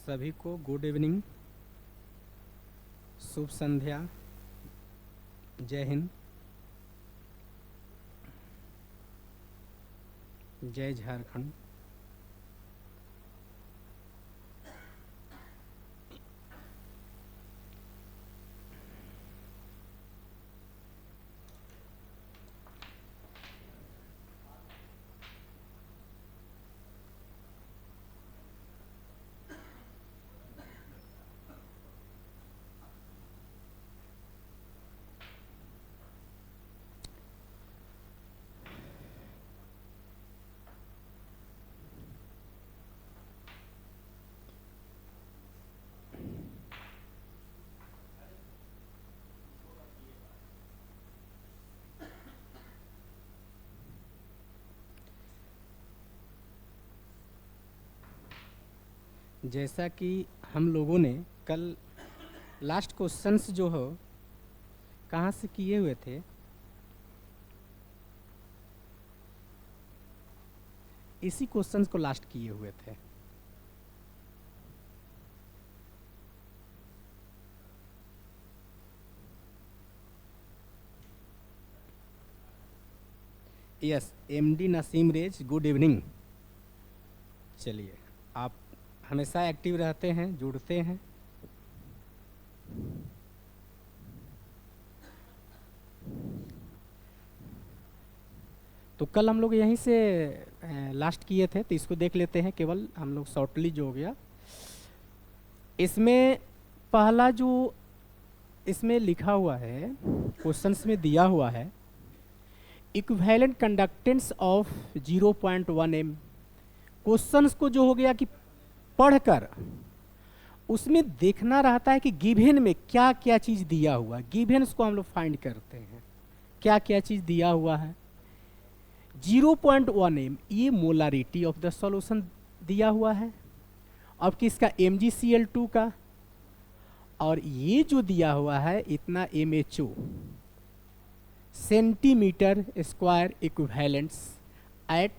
सभी को good evening, शुभ संध्या, जय हिंद, जय झारखंड। जैसा कि हम लोगों ने कल लास्ट क्वेश्चंस जो हो कहाँ से किए हुए थे, इसी क्वेश्चंस को लास्ट किए हुए थे। Yes, MD Naseem Raza, good evening. चलिए, आप हमेशा एक्टिव रहते हैं, जुड़ते हैं। तो कल हम लोग यहीं से लास्ट किए थे, तो इसको देख लेते हैं केवल हम लोग शॉर्टली जो हो गया। इसमें पहला जो इसमें लिखा हुआ है, क्वेश्चंस में दिया हुआ है, equivalent conductance of 0.1 m। Questions को जो हो गया कि पढ़कर उसमें देखना रहता है कि गिवन में क्या क्या चीज़ दिया हुआ है। गिवन्स को हम लोग फाइंड करते हैं, क्या क्या चीज़ दिया हुआ है। 0.1 m ये मोलारिटी ऑफ द सॉल्यूशन दिया हुआ है, अब किसका, MgCl2 का। और ये जो दिया हुआ है इतना MHO, centimetre square equivalents at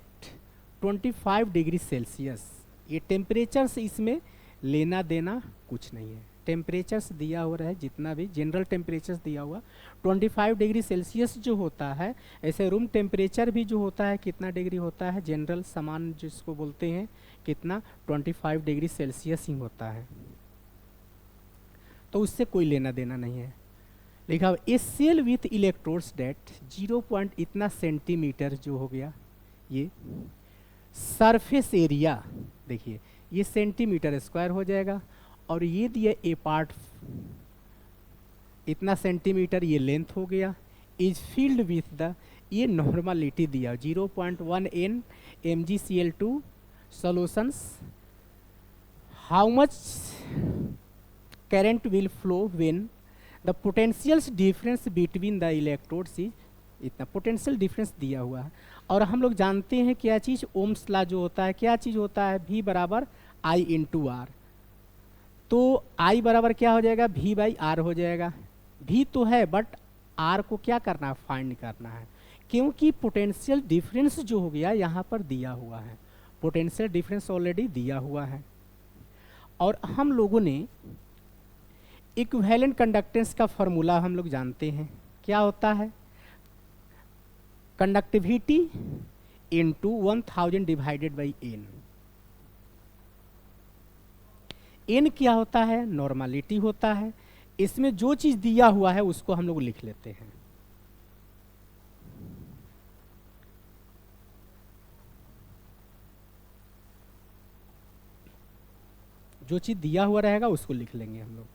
25 degree Celsius. ये टेम्परेचर से इसमें लेना देना कुछ नहीं है। टेम्परेचर्स दिया हो रहा है, जितना भी जनरल टेम्परेचर्स दिया हुआ 25 डिग्री सेल्सियस जो होता है। ऐसे रूम टेम्परेचर भी जो होता है कितना डिग्री होता है, जनरल सामान जिसको बोलते हैं, कितना 25 डिग्री सेल्सियस ही होता है। तो उससे कोई लेना देना नहीं है। लिखा ए सेल विथ इलेक्ट्रोड्स डेट 0. इतना सेंटीमीटर जो हो गया, ये सरफेस एरिया देखिए, ये सेंटीमीटर स्क्वायर हो जाएगा। और ये दिया ए पार्ट इतना सेंटीमीटर, ये लेंथ हो गया, इज फील्ड विथ द, ये नॉर्मलिटी दिया 0.1 n MgCl2 solutions. How much current will flow when the potentials difference between the electrodes is, इतना पोटेंशियल डिफरेंस दिया हुआ है। और हम लोग जानते हैं क्या चीज़, ओम्स लॉ जो होता है, क्या चीज़ होता है, V बराबर I इंटू आर। तो I बराबर क्या हो जाएगा, V/R हो जाएगा। V तो है बट R को क्या करना है, फाइंड करना है, क्योंकि पोटेंशियल डिफरेंस जो हो गया यहाँ पर दिया हुआ है। पोटेंशियल डिफरेंस ऑलरेडी दिया हुआ है। और हम लोगों ने इक्विवेलेंट कंडक्टेंस का फॉर्मूला हम लोग जानते हैं, क्या होता है, conductivity into 1000 divided by n। n क्या होता है, नॉर्मलिटी होता है। इसमें जो चीज दिया हुआ है उसको हम लोग लिख लेते हैं। जो चीज दिया हुआ रहेगा उसको लिख लेंगे हम लोग।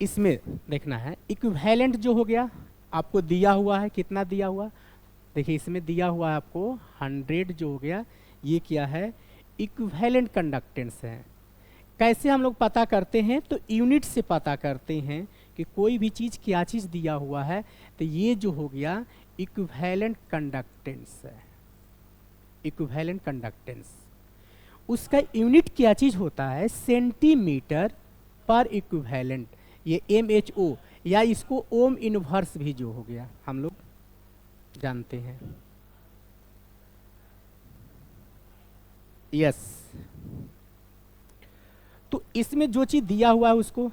इसमें देखना है इक्विवेलेंट जो हो गया, आपको दिया हुआ है, कितना दिया हुआ, देखिए इसमें दिया हुआ है आपको 100 जो हो गया, ये क्या है, इक्विवेलेंट कंडक्टेंस है। कैसे हम लोग पता करते हैं, तो यूनिट से पता करते हैं कि कोई भी चीज़ क्या चीज़ दिया हुआ है। तो ये जो हो गया इक्विवेलेंट कंडक्टेंस है, इक्विवेलेंट कंडक्टेंस। उसका यूनिट क्या चीज़ होता है, सेंटीमीटर पर इक्विवेलेंट, ये MHO, या इसको ओम इनवर्स भी जो हो गया हम लोग जानते हैं। यस, इसमें जो चीज़ दिया हुआ है उसको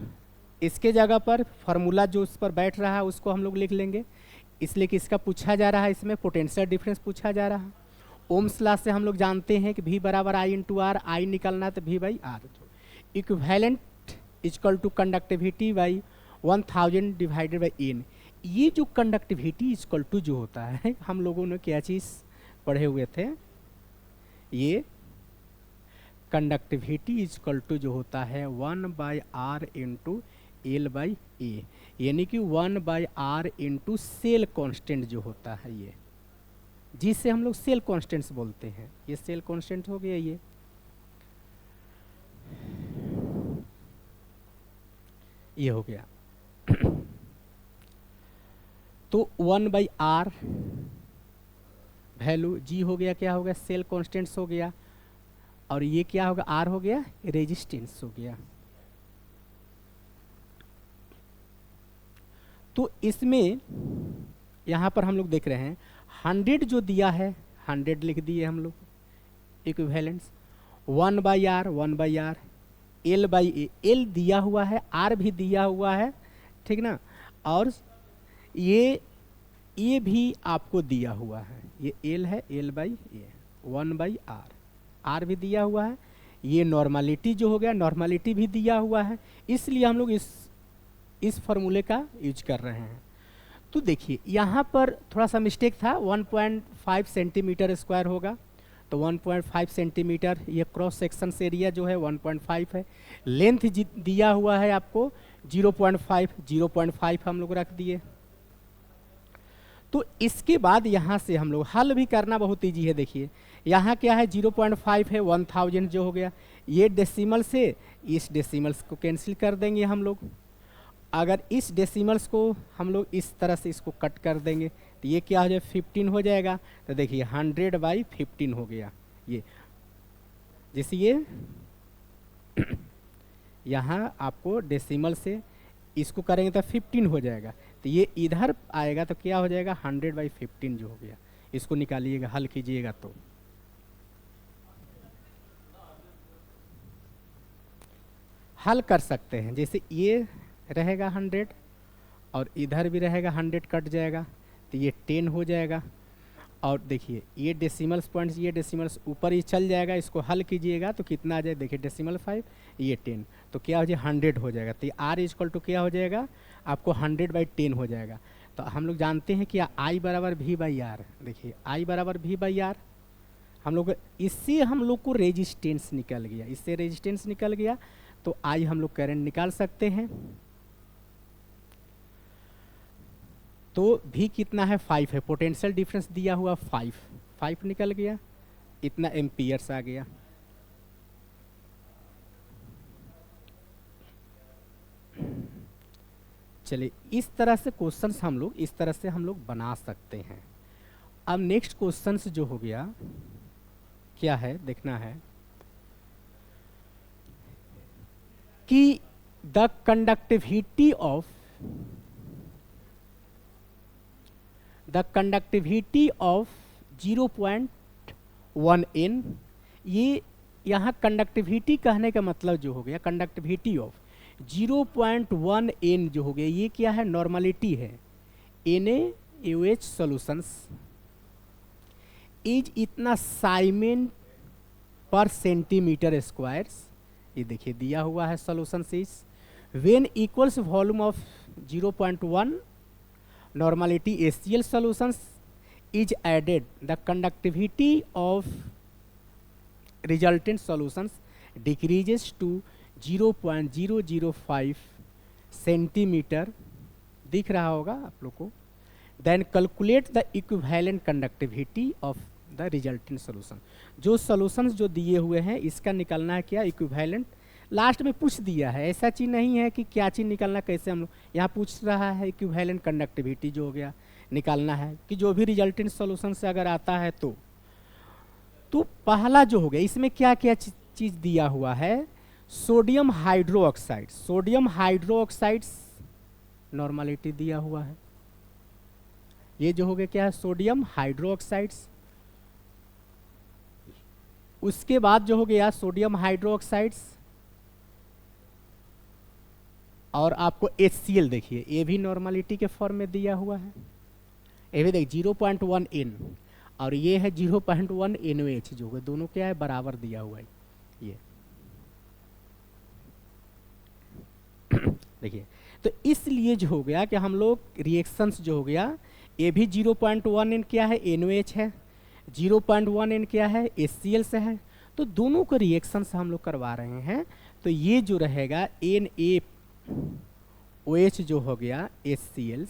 इसके जगह पर फार्मूला जो उस पर बैठ रहा है उसको हम लोग लिख लेंगे, इसलिए कि इसका पूछा जा रहा है, इसमें पोटेंशियल डिफरेंस पूछा जा रहा है। ओम्स लॉ से हम लोग जानते हैं कि V बराबर I इंटू आर, आई निकालना है तो V by R. Equivalent equal to conductivity by 1000 divided by N। ये जो कंडक्टिविटी इक्वल टू जो होता है, हम लोगों ने क्या चीज़ पढ़े हुए थे, ये कंडक्टिविटी इक्वल टू जो होता है 1 by R into L by A, यानी कि 1 by R into cell constant जो होता है, ये जिससे हम लोग सेल कॉन्स्टेंट्स बोलते हैं, ये सेल कॉन्स्टेंट हो गया। ये हो गया। तो 1 बाई आर वैल्यू जी हो गया, क्या हो गया, सेल कॉन्स्टेंट्स हो गया, और ये क्या होगा, आर हो गया रेजिस्टेंस हो गया। तो इसमें यहाँ पर हम लोग देख रहे हैं 100 जो दिया है, 100 लिख दिए हम लोग equivalence, 1 by R, 1 by R, L by A, L दिया हुआ है, आर भी दिया हुआ है, ठीक ना, और ये भी आपको दिया हुआ है, ये एल है, L by A, 1 by R, R भी दिया हुआ है, ये नॉर्मलिटी जो हो गया, नॉर्मलिटी भी दिया हुआ है, इसलिए हम लोग इस फॉर्मूले का यूज कर रहे हैं। तो देखिए यहाँ पर थोड़ा सा मिस्टेक था, 1.5 सेंटीमीटर स्क्वायर होगा, तो 1.5 सेंटीमीटर, ये क्रॉस सेक्शन एरिया जो है 1.5 है, लेंथ दिया हुआ है आपको 0.5 हम लोग रख दिए। तो इसके बाद यहाँ से हम लोग हल भी करना बहुत ईजी है। देखिए यहाँ क्या है, 0.5 है, 1000 जो हो गया, ये डेसिमल से इस डेसिमल्स को कैंसिल कर देंगे हम लोग। अगर इस डेसिमल्स को हम लोग इस तरह से इसको कट कर देंगे तो ये क्या हो जाए, 15 हो जाएगा। तो देखिए 100 बाई 15 हो गया, ये जैसे ये यहाँ आपको डेसिमल से इसको करेंगे तो 15 हो जाएगा, तो ये इधर आएगा तो क्या हो जाएगा, 100 बाई 15 जो हो गया। इसको निकालिएगा, हल कीजिएगा तो हल कर सकते हैं। जैसे ये रहेगा 100 और इधर भी रहेगा 100, कट जाएगा तो ये 10 हो जाएगा। और देखिए ये डेसिमल्स पॉइंट्स, ये डेसिमल्स ऊपर ही चल जाएगा, इसको हल कीजिएगा तो कितना आ जाए, देखिए डेसिमल 5, ये 10, तो क्या हो जाए 100 हो जाएगा। तो ये आर इक्वल टू क्या हो जाएगा आपको 100 बाई 10 हो जाएगा। तो हम लोग जानते हैं कि आई बराबर भी बाई आर, देखिए आई बराबर भी बाई आर, हम लोग इससे हम लोग को रेजिस्टेंस निकल गया, इससे रेजिस्टेंस निकल गया, तो आई हम लोग करंट निकाल सकते हैं। तो भी कितना है, 5 है, पोटेंशियल डिफरेंस दिया हुआ 5 निकल गया, इतना एम्पियर्स आ गया। चलिए इस तरह से क्वेश्चंस हम लोग इस तरह से हम लोग बना सकते हैं। अब नेक्स्ट क्वेश्चंस जो हो गया, क्या है देखना है कि द कंडक्टिविटी ऑफ 0.1 n, ये यहाँ कंडक्टिविटी कहने का मतलब जो हो गया, कंडक्टिविटी ऑफ 0.1 n जो हो गया, ये क्या है, नॉर्मलिटी है। NaOH सॉल्यूशंस इज इतना साइमेन पर सेंटीमीटर स्क्वायर्स, ये देखिए दिया हुआ है, solutions is when equals volume of 0.1 normality HCl solutions is added, the conductivity of resultant solutions decreases to 0.005 centimetre, दिख रहा होगा आप लोग को। Then calculate the equivalent conductivity of the resultant solution, जो सॉल्यूशंस जो दिए हुए हैं इसका निकालना है क्या, इक्विवेलेंट। लास्ट में पूछ दिया है, ऐसा चीज़ नहीं है कि क्या चीज़ निकालना, कैसे हम लोग यहाँ पूछ रहा है इक्विवेलेंट कंडक्टिविटी जो हो गया निकालना है, कि जो भी रिजल्टेंट सॉल्यूशन से अगर आता है तो पहला जो हो गया, इसमें क्या क्या चीज़ दिया हुआ है, sodium hydroxide, sodium hydroxides normality दिया हुआ है, ये जो हो गया क्या है, सोडियम हाइड्रोक्साइड्स। उसके बाद जो हो गया सोडियम हाइड्रोक्साइड्स और आपको HCl देखिए, ये भी नॉर्मलिटी के फॉर्म में दिया हुआ है। ये भी देख 0.1 N और ये है 0.1 NOH, जो है दोनों क्या है, बराबर दिया हुआ है ये। देखिए, तो इसलिए जो हो गया कि हम लोग रिएक्शंस जो हो गया, ये भी 0.1 N क्या है, NOH है, 0.1 N क्या है, HCl से है। तो दोनों को रिएक्शन हम लोग करवा रहे हैं। तो ये जो रहेगा NaOH जो हो गया HCl,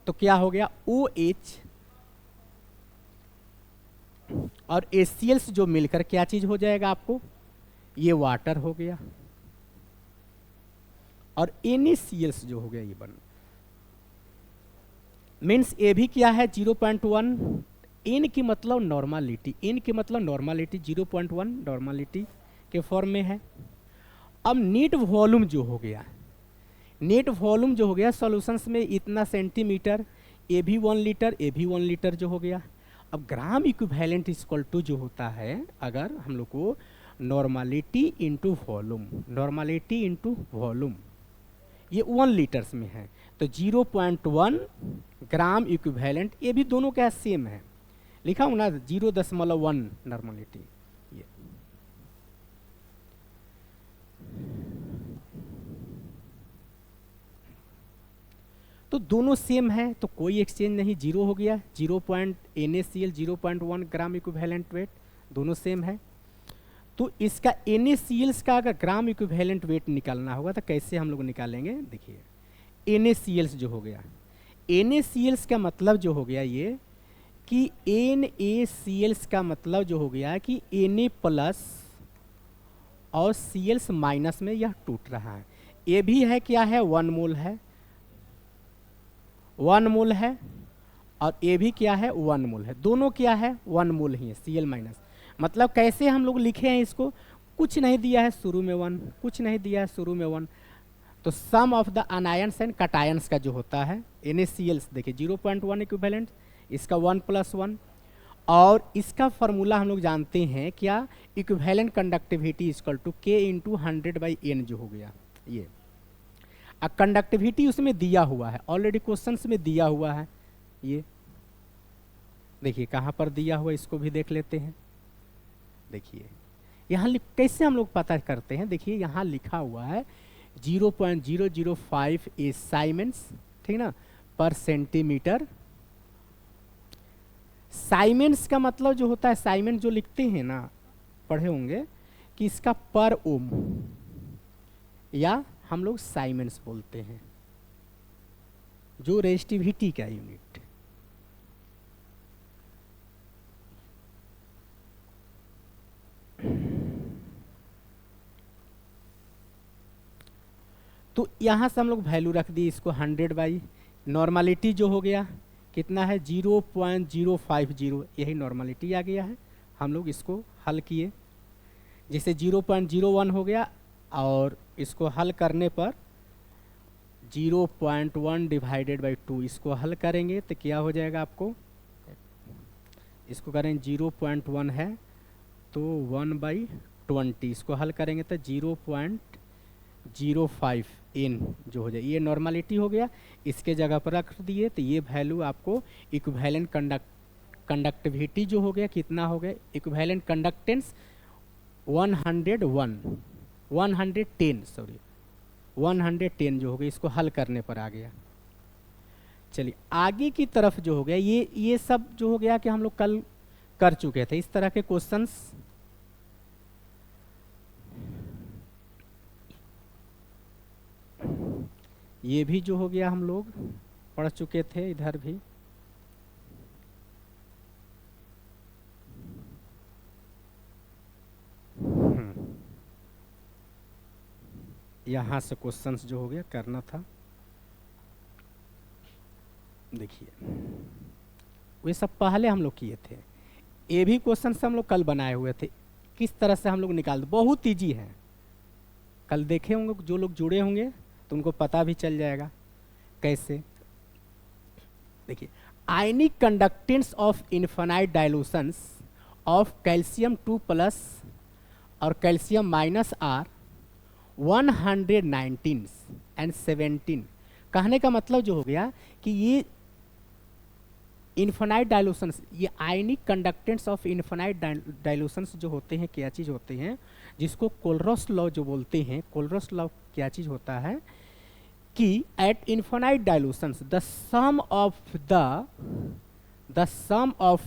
तो क्या हो गया OH और HCl जो मिलकर क्या चीज हो जाएगा आपको, ये वाटर हो गया। और NaCl जो हो गया ये बन मीन्स ये भी क्या है 0.1। N की मतलब नॉर्मलिटी, N की मतलब नॉर्मलिटी 0.1 नॉर्मलिटी के फॉर्म में है। अब नेट वॉल्यूम जो हो गया, नेट वॉल्यूम जो हो गया सॉल्यूशंस में इतना सेंटीमीटर, ये भी 1 लीटर, ये भी 1 लीटर जो हो गया। अब ग्राम इक्विवेलेंट इक्वल टू जो होता है, अगर हम लोग को normality into volume, normality into volume, ये 1 लीटर्स में है, तो 0.1 ग्राम इक्विवेलेंट, ये भी दोनों क्या सेम है, लिखा हूं ना 0.1 नॉर्मलिटी। ये तो दोनों सेम है, तो कोई एक्सचेंज नहीं, 0 हो गया। NaCl 0.1 ग्राम इक्विवेलेंट वेट, दोनों सेम है। तो इसका NaCl का अगर ग्राम इक्विवेलेंट वेट निकालना होगा तो कैसे हम लोग निकालेंगे, देखिए NaCl जो हो गया, NaCl का मतलब जो हो गया ये कि NaCl का मतलब जो हो गया कि Na प्लस और Cl माइनस में यह टूट रहा है। ये भी है क्या है, 1 मोल है, 1 मोल है, और ये भी क्या है 1 मोल है, दोनों क्या है 1 मोल ही है, Cl माइनस। मतलब कैसे हम लोग लिखे हैं इसको, कुछ नहीं दिया है शुरू में 1, कुछ नहीं दिया है शुरू में 1, तो sum of the anions and cations का जो होता है NaCl, देखिए 0.1 इक्विवेलेंट, इसका 1 + 1, और इसका फॉर्मूला हम लोग जानते हैं क्या, equivalent conductivity equal to K × 100/N जो हो गया ये। अब कंडक्टिविटी उसमें दिया हुआ है, ऑलरेडी क्वेश्चंस में दिया हुआ है, ये देखिए कहाँ पर दिया हुआ, इसको भी देख लेते हैं। देखिए यहाँ कैसे हम लोग पता करते हैं, देखिए यहाँ लिखा हुआ है 0.005 साइमेंस, ठीक ना, पर सेंटीमीटर। साइमेंस का मतलब जो होता है, साइमेंस जो लिखते हैं ना, पढ़े होंगे कि इसका पर ओम, या हम लोग साइमेंस बोलते हैं, जो रेजिस्टिविटी का यूनिट। तो यहाँ से हम लोग वैल्यू रख दी इसको 100/, नॉर्मलिटी जो हो गया कितना है 0.050, यही नॉर्मलिटी आ गया है। हम लोग इसको हल किए, जैसे 0.01 हो गया, और इसको हल करने पर 0.1 / 2, इसको हल करेंगे तो क्या हो जाएगा आपको, इसको करें 0.1 है तो 1/20, इसको हल करेंगे तो 0.05 N जो हो जाए, ये नॉर्मलिटी हो गया, इसके जगह पर रख दिए। तो ये वैल्यू आपको इक्विवेलेंट कंडक्टिविटी जो हो गया कितना हो गया, इक्विवेलेंट कंडक्टेंस 110 जो हो गया, इसको हल करने पर आ गया। चलिए आगे की तरफ जो हो गया, ये सब जो हो गया कि हम लोग कल कर चुके थे इस तरह के क्वेश्चंस। ये भी जो हो गया हम लोग पढ़ चुके थे, इधर भी यहाँ से क्वेश्चंस जो हो गया करना था। देखिए वे सब पहले हम लोग किए थे, ये भी क्वेश्चन हम लोग कल बनाए हुए थे, किस तरह से हम लोग निकाल, बहुत ईजी है, कल देखे होंगे जो लोग जुड़े होंगे तो उनको पता भी चल जाएगा कैसे। देखिए ionic conductance of infinite dilutions of calcium 2+ और कैल्शियम -R 119 एंड 17। कहने का मतलब जो हो गया कि ये इन्फिनाइट डायलूशंस, ये आयनिक कंडक्टेंट्स ऑफ इन्फिनाइट डायलूशंस जो होते हैं क्या चीज़ होते हैं, जिसको कोलरॉस लॉ जो बोलते हैं। कोलरॉस लॉ क्या चीज़ होता है कि at infinite dilutions the sum of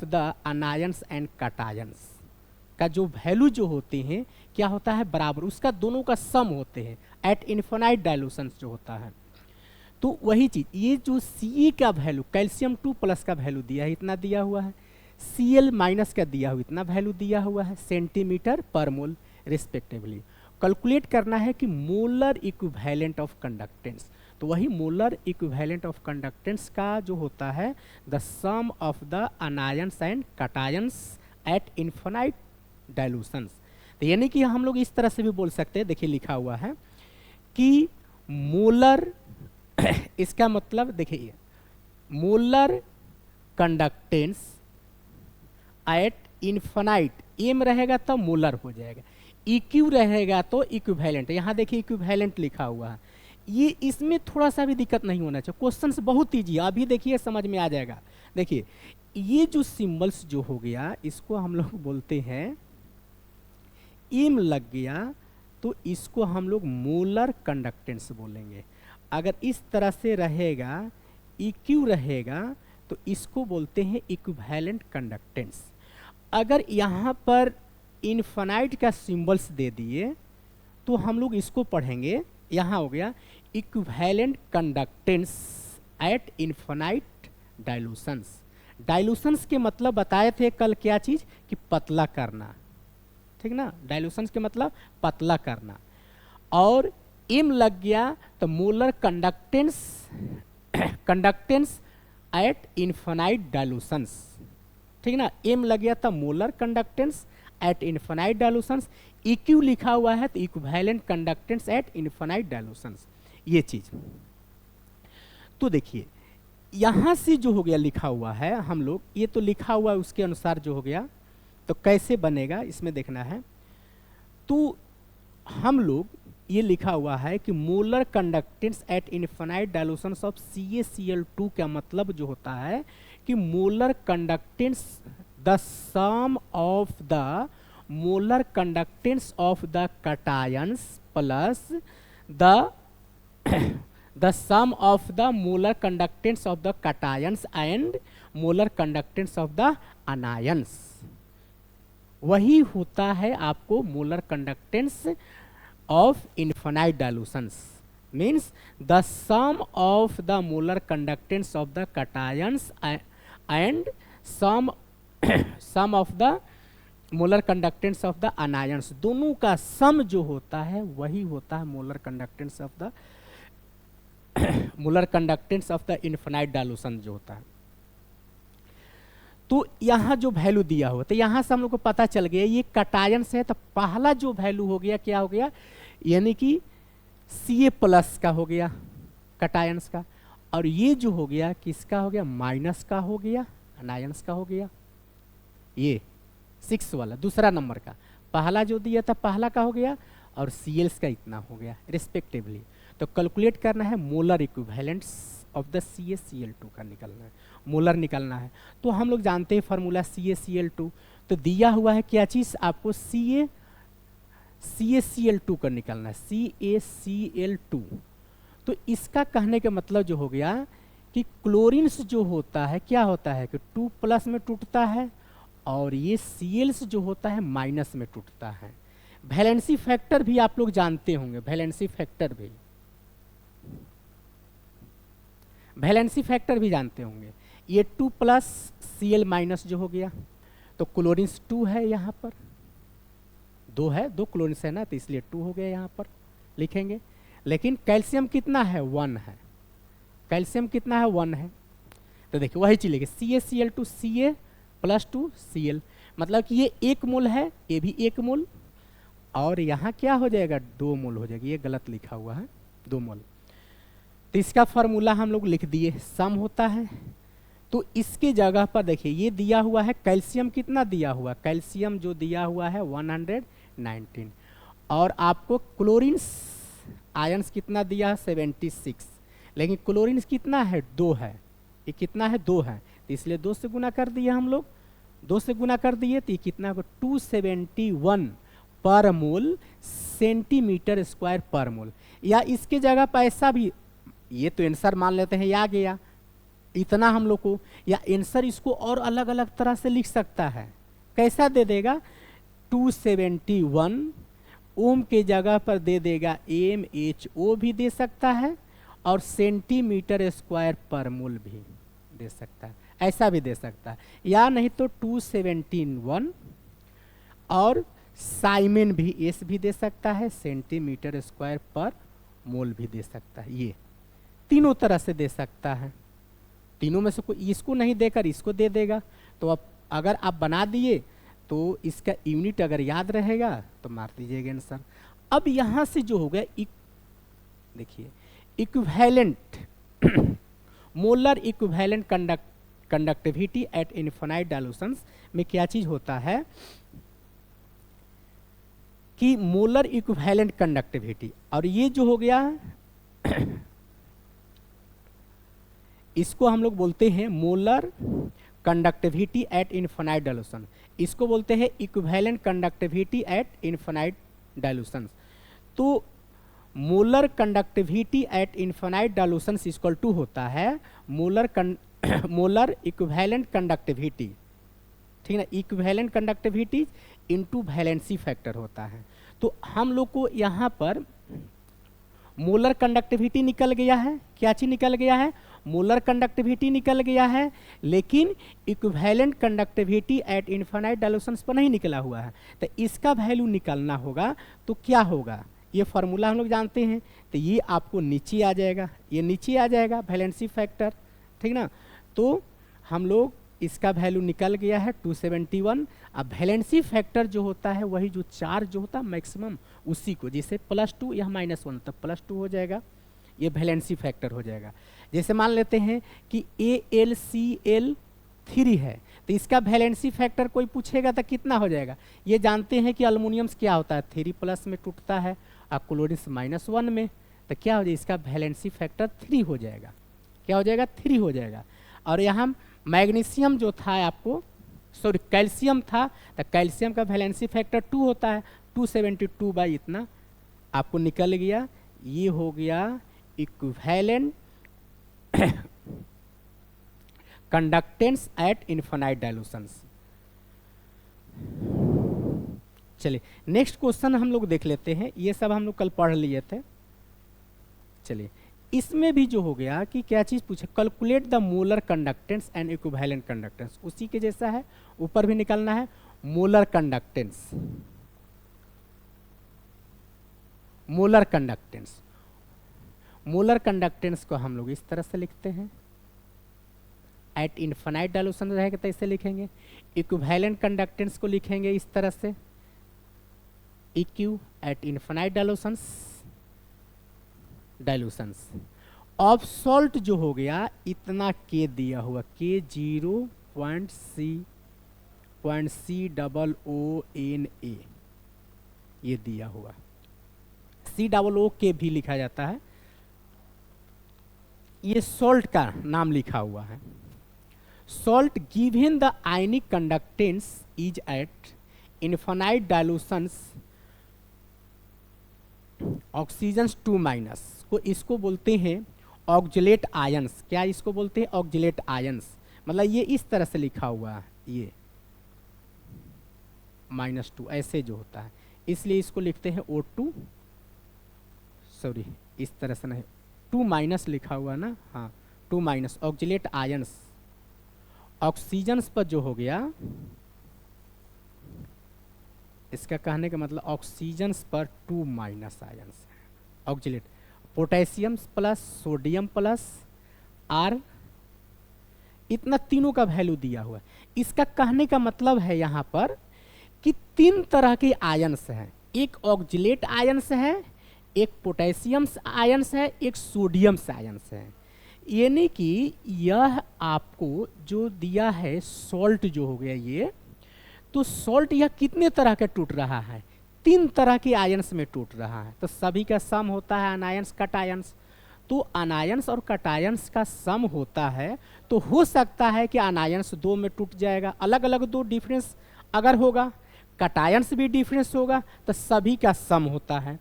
the anions and cations का जो वैल्यू जो होते हैं क्या होता है, बराबर, उसका दोनों का सम होते हैं एट इन्फिनाइट डायलूशंस जो होता है। तो वही चीज, ये जो Ca का वैल्यू, कैल्शियम 2 प्लस का वैल्यू दिया है, इतना दिया हुआ है, Cl माइनस का दिया हुआ इतना वैल्यू दिया हुआ है, सेंटीमीटर पर मोल रिस्पेक्टिवली। कैलकुलेट करना है कि मोलर इक्विवेलेंट ऑफ कंडक्टेंस, तो वही मोलर इक्विवेलेंट ऑफ कंडक्टेंस का जो होता है the sum of the anions and cations at infinite dilutions. तो यानी कि हम लोग इस तरह से भी बोल सकते हैं, देखिए लिखा हुआ है कि मोलर इसका मतलब देखिए, molar conductance at infinite, M रहेगा तो मोलर हो जाएगा, इक्यू रहेगा तो इक्विवेलेंट। यहाँ देखिए इक्विवेलेंट लिखा हुआ है, ये इसमें थोड़ा सा भी दिक्कत नहीं होना चाहिए, क्वेश्चंस बहुत ईजी, अभी देखिए समझ में आ जाएगा। देखिए ये जो सिंबल्स जो हो गया इसको हम लोग बोलते हैं, एम लग गया तो इसको हम लोग मोलर कंडक्टेंस बोलेंगे। अगर इस तरह से रहेगा, EQ रहेगा, तो इसको बोलते हैं इक्विवेलेंट कंडक्टेंस। अगर यहाँ पर इन्फिनाइट का सिंबल्स दे दिए तो हम लोग इसको पढ़ेंगे, यहाँ हो गया इक्विवेलेंट कंडक्टेंस एट इन्फिनाइट डायलूशंस। डायलूशंस के मतलब बताए थे कल क्या चीज़, कि पतला करना, ठीक ना, डायलूशंस के मतलब पतला करना। और एम लग गया तो molar conductance at infinite dilutions, ठीक ना, एम लग गया था molar conductance at infinite dilutions. EQ लिखा हुआ है तो equivalent conductance at infinite dilutions, ये चीज। तो देखिए यहां से जो हो गया लिखा हुआ है, हम लोग ये तो लिखा हुआ है उसके अनुसार जो हो गया, तो कैसे बनेगा इसमें देखना है। तो हम लोग ये लिखा हुआ है कि molar conductance at infinite dilutions of CaCl2 का मतलब जो होता है कि molar conductance the sum of the molar conductance of the cations plus the sum of the molar conductance of the cations and molar conductance of the anions, वही होता है आपको molar conductance of infinite dilutions, means the sum of the molar conductance of the cations and sum of the molar conductance of the anions, दोनों का सम जो होता है वही होता है molar conductance of the molar conductance of the infinite dilution जो होता है। तो यहाँ जो वैल्यू दिया हुआ, तो यहाँ से हम लोग को पता चल गया ये कटायंस है, तो पहला जो वैल्यू हो गया क्या हो गया, यानी कि Ca प्लस का हो गया कटायंस का, और ये जो हो गया किसका हो गया, माइनस का हो गया, अनायंस का हो गया। ये 6 वाला दूसरा नंबर का, पहला जो दिया था पहला का हो गया, और Cl का इतना हो गया रिस्पेक्टिवली। तो कैलकुलेट करना है molar equivalents of the CaCl2 का निकलना है, मोलर निकलना है। तो हम लोग जानते हैं फार्मूला CaCl2, तो दिया हुआ है क्या चीज़ आपको, CaCl2 का निकलना है, CaCl2। तो इसका कहने का मतलब जो हो गया कि क्लोरीन्स जो होता है क्या होता है कि 2 प्लस में टूटता है, और ये Cl जो होता है माइनस में टूटता है। वैलेंसी फैक्टर भी आप लोग जानते होंगे, वैलेंसी फैक्टर भी जानते होंगे। ये 2 प्लस Cl माइनस जो हो गया, तो क्लोरीन्स 2 है, यहाँ पर 2 है, 2 क्लोरीन्स है ना, तो इसलिए 2 हो गया यहाँ पर लिखेंगे। लेकिन कैल्शियम कितना है, 1 है, कैल्शियम कितना है, 1 है। तो देखिए वही चीज लिखे CaCl2 Ca प्लस 2 Cl, मतलब कि ये 1 मोल है, ये भी 1 मोल, और यहाँ क्या हो जाएगा, 2 मोल हो जाएगी, ये गलत लिखा हुआ है 2 मोल। तो इसका फार्मूला हम लोग लिख दिए, सम होता है। तो इसके जगह पर देखिए ये दिया हुआ है कैल्शियम कितना दिया हुआ, कैल्शियम जो दिया हुआ है 119, और आपको क्लोरीन्स आयंस कितना दिया है 76, लेकिन क्लोरीन कितना है 2 है, ये कितना है 2 है, तो इसलिए 2 से गुना कर दिया हम लोग, 2 से गुना कर दिए तो ये कितना होगा 271 पर मोल सेंटीमीटर स्क्वायर पर मोल। या इसके जगह पर ऐसा भी, ये तो आंसर मान लेते हैं आ गया इतना हम लोग को, या आंसर इसको और अलग अलग तरह से लिख सकता है, कैसा दे देगा 271 ओम के जगह पर दे देगा MHO भी दे सकता है और सेंटीमीटर स्क्वायर पर मोल भी दे सकता है, ऐसा भी दे सकता है, या नहीं तो 271 और साइमेन भी एस भी दे सकता है, सेंटीमीटर स्क्वायर पर मोल भी दे सकता है, ये तीनों तरह से दे सकता है। तीनों में से कोई इसको नहीं देकर इसको दे देगा, तो अब अगर आप बना दिए तो इसका यूनिट अगर याद रहेगा तो मार दीजिएगा आंसर। अब यहाँ से जो हो गया देखिए equivalent molar equivalent conductivity at infinite dilutions में क्या चीज होता है कि मोलर इक्विवेलेंट कंडक्टिविटी, और ये जो हो गया इसको हम लोग बोलते हैं molar conductivity at infinite dilution, इसको बोलते हैं equivalent conductivity at infinite dilution. तो molar conductivity at infinite dilution equal to होता है मोलर इक्विवेलेंट कंडक्टिविटी, ठीक है ना, equivalent conductivity into valency factor होता है। तो हम लोग को यहाँ पर मोलर कंडक्टिविटी निकल गया है, क्या चीज निकल गया है, मोलर कंडक्टिविटी निकल गया है, लेकिन equivalent conductivity at infinite dilutions पर नहीं निकला हुआ है। तो इसका वैल्यू निकालना होगा, तो क्या होगा, ये फार्मूला हम लोग जानते हैं, तो ये आपको नीचे आ जाएगा, ये नीचे आ जाएगा वैलेंसी फैक्टर, ठीक ना। तो हम लोग इसका वैल्यू निकल गया है 271। अब वैलेंसी फैक्टर जो होता है वही जो चार्ज जो होता है मैक्सिमम उसी को, जैसे +2 या -1 तब +2 हो जाएगा, ये वैलेंसी फैक्टर हो जाएगा। जैसे मान लेते हैं कि AlCl3 है, तो इसका वैलेंसी फैक्टर कोई पूछेगा तो कितना हो जाएगा, ये जानते हैं कि अल्युमिनियम क्या होता है 3+ में टूटता है और क्लोरीन -1 में, तो क्या हो जाएगा इसका वैलेंसी फैक्टर 3 हो जाएगा, क्या हो जाएगा 3 हो जाएगा। और यहाँ मैग्नीशियम जो था आपको, सॉरी कैल्शियम था, तो कैल्शियम का वैलेंसी फैक्टर 2 होता है, 272 बाई इतना आपको निकल गया, ये हो गया equivalent conductance eight infinite dilutions. चलिए नेक्स्ट क्वेश्चन हम लोग देख लेते हैं, ये सब हम लोग कल पढ़ लिए थे। चलिए इसमें भी जो हो गया कि क्या चीज पूछे, calculate the molar conductance and equivalent conductance, उसी के जैसा है, ऊपर भी निकालना है molar conductance, molar conductance. Molar conductance को हम लोग इस तरह से लिखते हैं, एट इनफाइनाइट डाइल्यूशन रहेगा तो ऐसे लिखेंगे, इक्विवेलेंट कंडक्टेंस को लिखेंगे इस तरह से, EQ at infinite dilutions. Of salt जो हो गया इतना के दिया हुआ, के 0.COONA ये दिया हुआ, COO के भी लिखा जाता है, ये सॉल्ट का नाम लिखा हुआ है। Salt given the ionic conductance is eight infinite dilutions oxygen 2- को इसको बोलते हैं ऑक्जिलेट आयंस, क्या इसको बोलते हैं ऑक्जिलेट आयंस, मतलब ये इस तरह से लिखा हुआ है, ये -2 ऐसे जो होता है, इसलिए इसको लिखते हैं O2, सॉरी इस तरह से नहीं 2- लिखा हुआ ना, हाँ 2- ऑक्जिलेट आयंस। ऑक्सीजन पर जो हो गया, इसका कहने का मतलब ऑक्सीजन पर 2- आयंस है oxalate, potassium plus sodium plus R, इतना तीनों का वैल्यू दिया हुआ है। इसका कहने का मतलब है यहाँ पर कि 3 तरह के आयंस हैं, एक ऑक्जिलेट आयंस है, एक पोटेशियम आयंस है, एक सोडियम आयंस है। यानी कि यह आपको जो दिया है सॉल्ट जो हो गया ये, तो सॉल्ट यह कितने तरह का टूट रहा है, तीन तरह के आयंस में टूट रहा है, तो सभी का सम होता है अनायंस कटायंस। तो अनायंस और कटायंस का सम होता है, तो हो सकता है कि अनायंस दो में टूट जाएगा, अलग अलग दो डिफरेंस अगर होगा, कटायंस भी डिफरेंस होगा, तो सभी का सम होता है।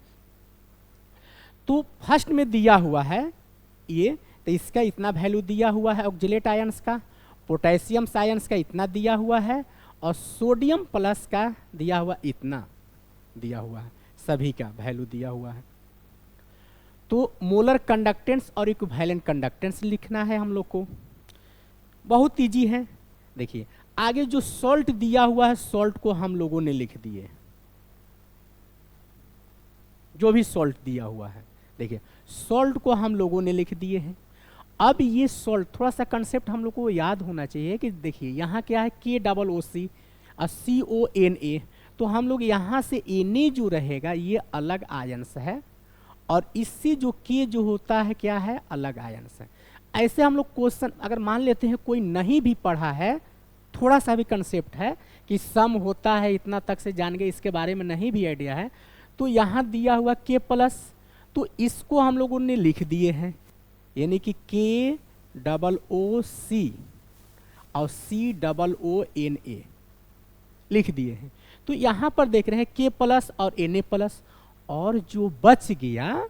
तो फर्स्ट में दिया हुआ है ये, तो इसका इतना वैल्यू दिया हुआ है ऑक्जिलेट आयंस का, पोटेशियम आयंस का इतना दिया हुआ है, और सोडियम प्लस का दिया हुआ इतना दिया हुआ है, सभी का वैल्यू दिया हुआ है। तो मोलर कंडक्टेंस और इक्विवेलेंट कंडक्टेंस लिखना है हम लोग को, बहुत इजी है। देखिए आगे जो सॉल्ट दिया हुआ है, सॉल्ट को हम लोगों ने लिख दिए, जो भी सॉल्ट दिया हुआ है, देखिए सॉल्ट को हम लोगों ने लिख दिए हैं। अब ये सॉल्ट, थोड़ा सा कंसेप्ट हम लोग को याद होना चाहिए कि देखिए यहाँ क्या है, KOOC और CONA, तो हम लोग यहाँ से Na जो रहेगा ये अलग आयंस है, और इससे जो K जो होता है क्या है, अलग आयंस है। ऐसे हम लोग क्वेश्चन अगर मान लेते हैं कोई नहीं भी पढ़ा है, थोड़ा सा भी कंसेप्ट है कि सम होता है इतना तक से जान गए, इसके बारे में नहीं भी आइडिया है, तो यहाँ दिया हुआ K प्लस, तो इसको हम लोगों ने लिख दिए हैं, यानी कि KOOC और COONA लिख दिए हैं। तो यहाँ पर देख रहे हैं K प्लस और Na प्लस, और जो बच गया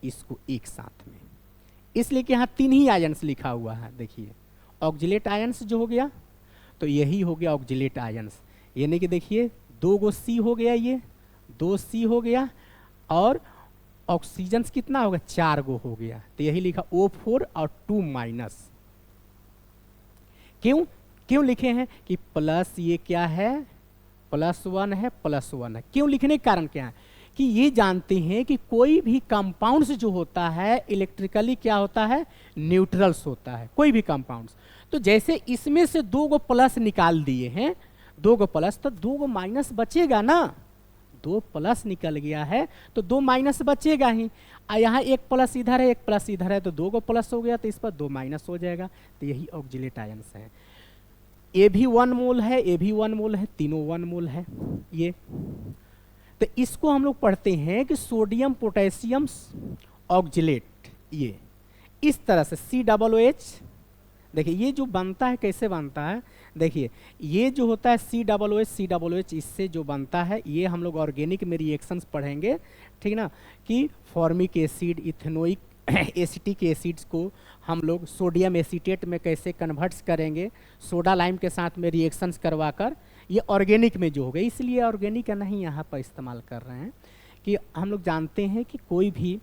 इसको एक साथ में, इसलिए कि यहाँ तीन ही आयंस लिखा हुआ है। देखिए ऑक्जिलेट आयंस जो हो गया, तो यही हो गया ऑक्जिलेट आयंस, यानी कि देखिए 2 गो C हो गया, ये 2 C हो गया, और ऑक्सीजन कितना होगा, 4 गो हो गया, तो यही लिखा O4 और 2 माइनस। क्यों लिखे हैं कि प्लस ये क्या है, +1 है, +1 है। क्यों लिखने का कारण क्या है कि ये जानते हैं कि कोई भी कंपाउंड्स जो होता है इलेक्ट्रिकली क्या होता है, न्यूट्रल्स होता है, कोई भी कंपाउंड्स। तो जैसे इसमें से 2 गो प्लस निकाल दिए हैं, 2 गो प्लस, तो 2 गो माइनस बचेगा ना, 2 प्लस निकल गया है तो 2 माइनस बचेगा ही। यहाँ 1 प्लस इधर है, 1 प्लस इधर है, तो 2 गो प्लस हो गया, तो इस पर 2 माइनस हो जाएगा, तो यही ऑक्जिलेट आयंस है। ए भी 1 मोल है, ए भी 1 मोल है, तीनों 1 मोल है ये। तो इसको हम लोग पढ़ते हैं कि सोडियम पोटेशियम ऑक्जिलेट, ये इस तरह से COOH। देखिए ये जो बनता है कैसे बनता है, देखिए ये जो होता है COOH, इससे जो बनता है, ये हम लोग ऑर्गेनिक में रिएक्शंस पढ़ेंगे, ठीक ना, कि formic acid, ethanoic acetic acids को हम लोग सोडियम एसीटेट में कैसे कन्वर्ट्स करेंगे, सोडा लाइम के साथ में रिएक्शंस करवाकर, ये ऑर्गेनिक में जो हो गया। इसलिए ऑर्गेनिक का नहीं यहाँ पर इस्तेमाल कर रहे हैं कि हम लोग जानते हैं कि कोई भी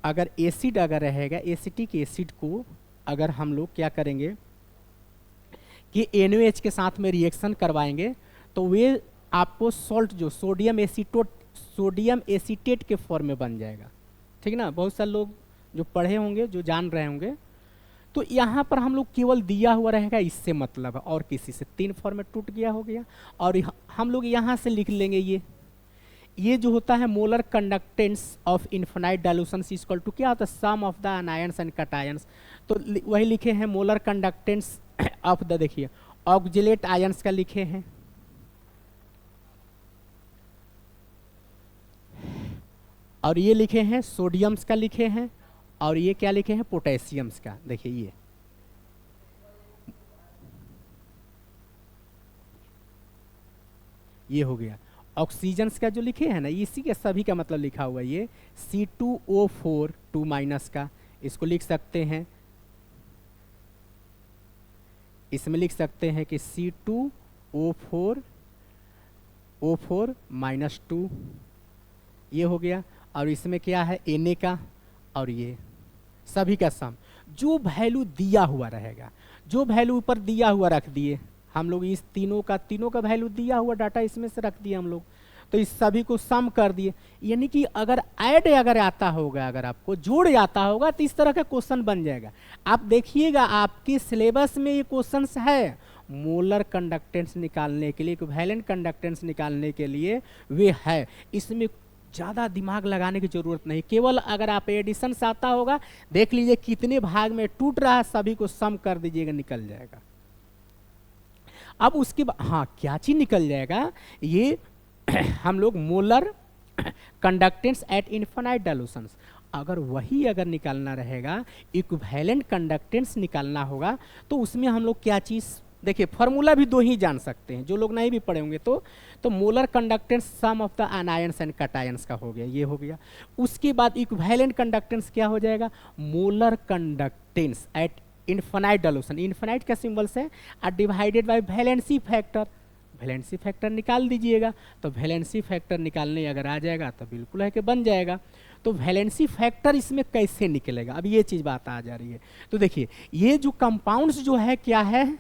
अगर एसिड अगर रहेगा, एसिटिक एसिड को अगर हम लोग क्या करेंगे कि NaOH के साथ में रिएक्शन करवाएंगे, तो वे आपको सॉल्ट जो सोडियम एसीटेट के फॉर्म में बन जाएगा, ठीक ना। बहुत सारे लोग जो पढ़े होंगे, जो जान रहे होंगे, तो यहाँ पर हम लोग केवल दिया हुआ रहेगा, इससे मतलब है, और किसी से 3 फॉर्म में टूट गया हो गया। और हम लोग यहाँ से लिख लेंगे ये जो होता है molar conductance of infinite dilution equal to क्या होता है, sum of the anions and cations. तो वही लिखे हैं मोलर कंडक्टेंस ऑफ द, देखिए ऑक्जिलेट आयंस का लिखे हैं, और ये लिखे हैं सोडियम्स का लिखे हैं, और ये क्या लिखे हैं, पोटेशियम्स का। देखिए ये हो गया। ऑक्सीजन का जो लिखे हैं ना, इसी के सभी का मतलब लिखा हुआ है, ये C2O4 2 माइनस का, इसको लिख सकते हैं, इसमें लिख सकते हैं कि C2O4 -2, ये हो गया। और इसमें क्या है, Na का, और ये सभी का सम, जो वैल्यू दिया हुआ रहेगा, जो वैल्यू ऊपर दिया हुआ रख दिए हम लोग, इस तीनों का वैल्यू दिया हुआ डाटा इसमें से रख दिए हम लोग, तो इस सभी को सम कर दिए। यानी कि अगर ऐड अगर आता होगा, अगर आपको जोड़ आता होगा, तो इस तरह का क्वेश्चन बन जाएगा। आप देखिएगा आपके सिलेबस में ये क्वेश्चंस है, मोलर कंडक्टेंस निकालने के लिए, इक्विवेलेंट कंडक्टेंस निकालने के लिए वे है। इसमें ज़्यादा दिमाग लगाने की जरूरत नहीं, केवल अगर आप एडिशन से आता होगा, देख लीजिए कितने भाग में टूट रहा है, सभी को सम कर दीजिएगा, निकल जाएगा। अब उसके बाद हाँ, क्या चीज निकल जाएगा, ये हम लोग molar conductance at infinite dilutions, अगर निकालना रहेगा, इक्विवेलेंट कंडक्टेंस निकालना होगा, तो उसमें हम लोग क्या चीज़, देखिए फार्मूला भी दो ही जान सकते हैं, जो लोग नहीं भी पढ़े होंगे तो molar conductance sum of the anions and cations का हो गया, ये हो गया। उसके बाद इक्विवेलेंट कंडक्टेंस क्या हो जाएगा, molar conductance at infinite dilution, infinite का सिंबल्स है divided by valency factor, valency factor निकाल दीजिएगा, तो वैलेंसी फैक्टर निकालने अगर आ जाएगा तो बिल्कुल है कि बन जाएगा। तो वैलेंसी फैक्टर इसमें कैसे निकलेगा, अब ये चीज़ बात आ जा रही है। तो देखिए ये जो कंपाउंड्स जो है क्या है,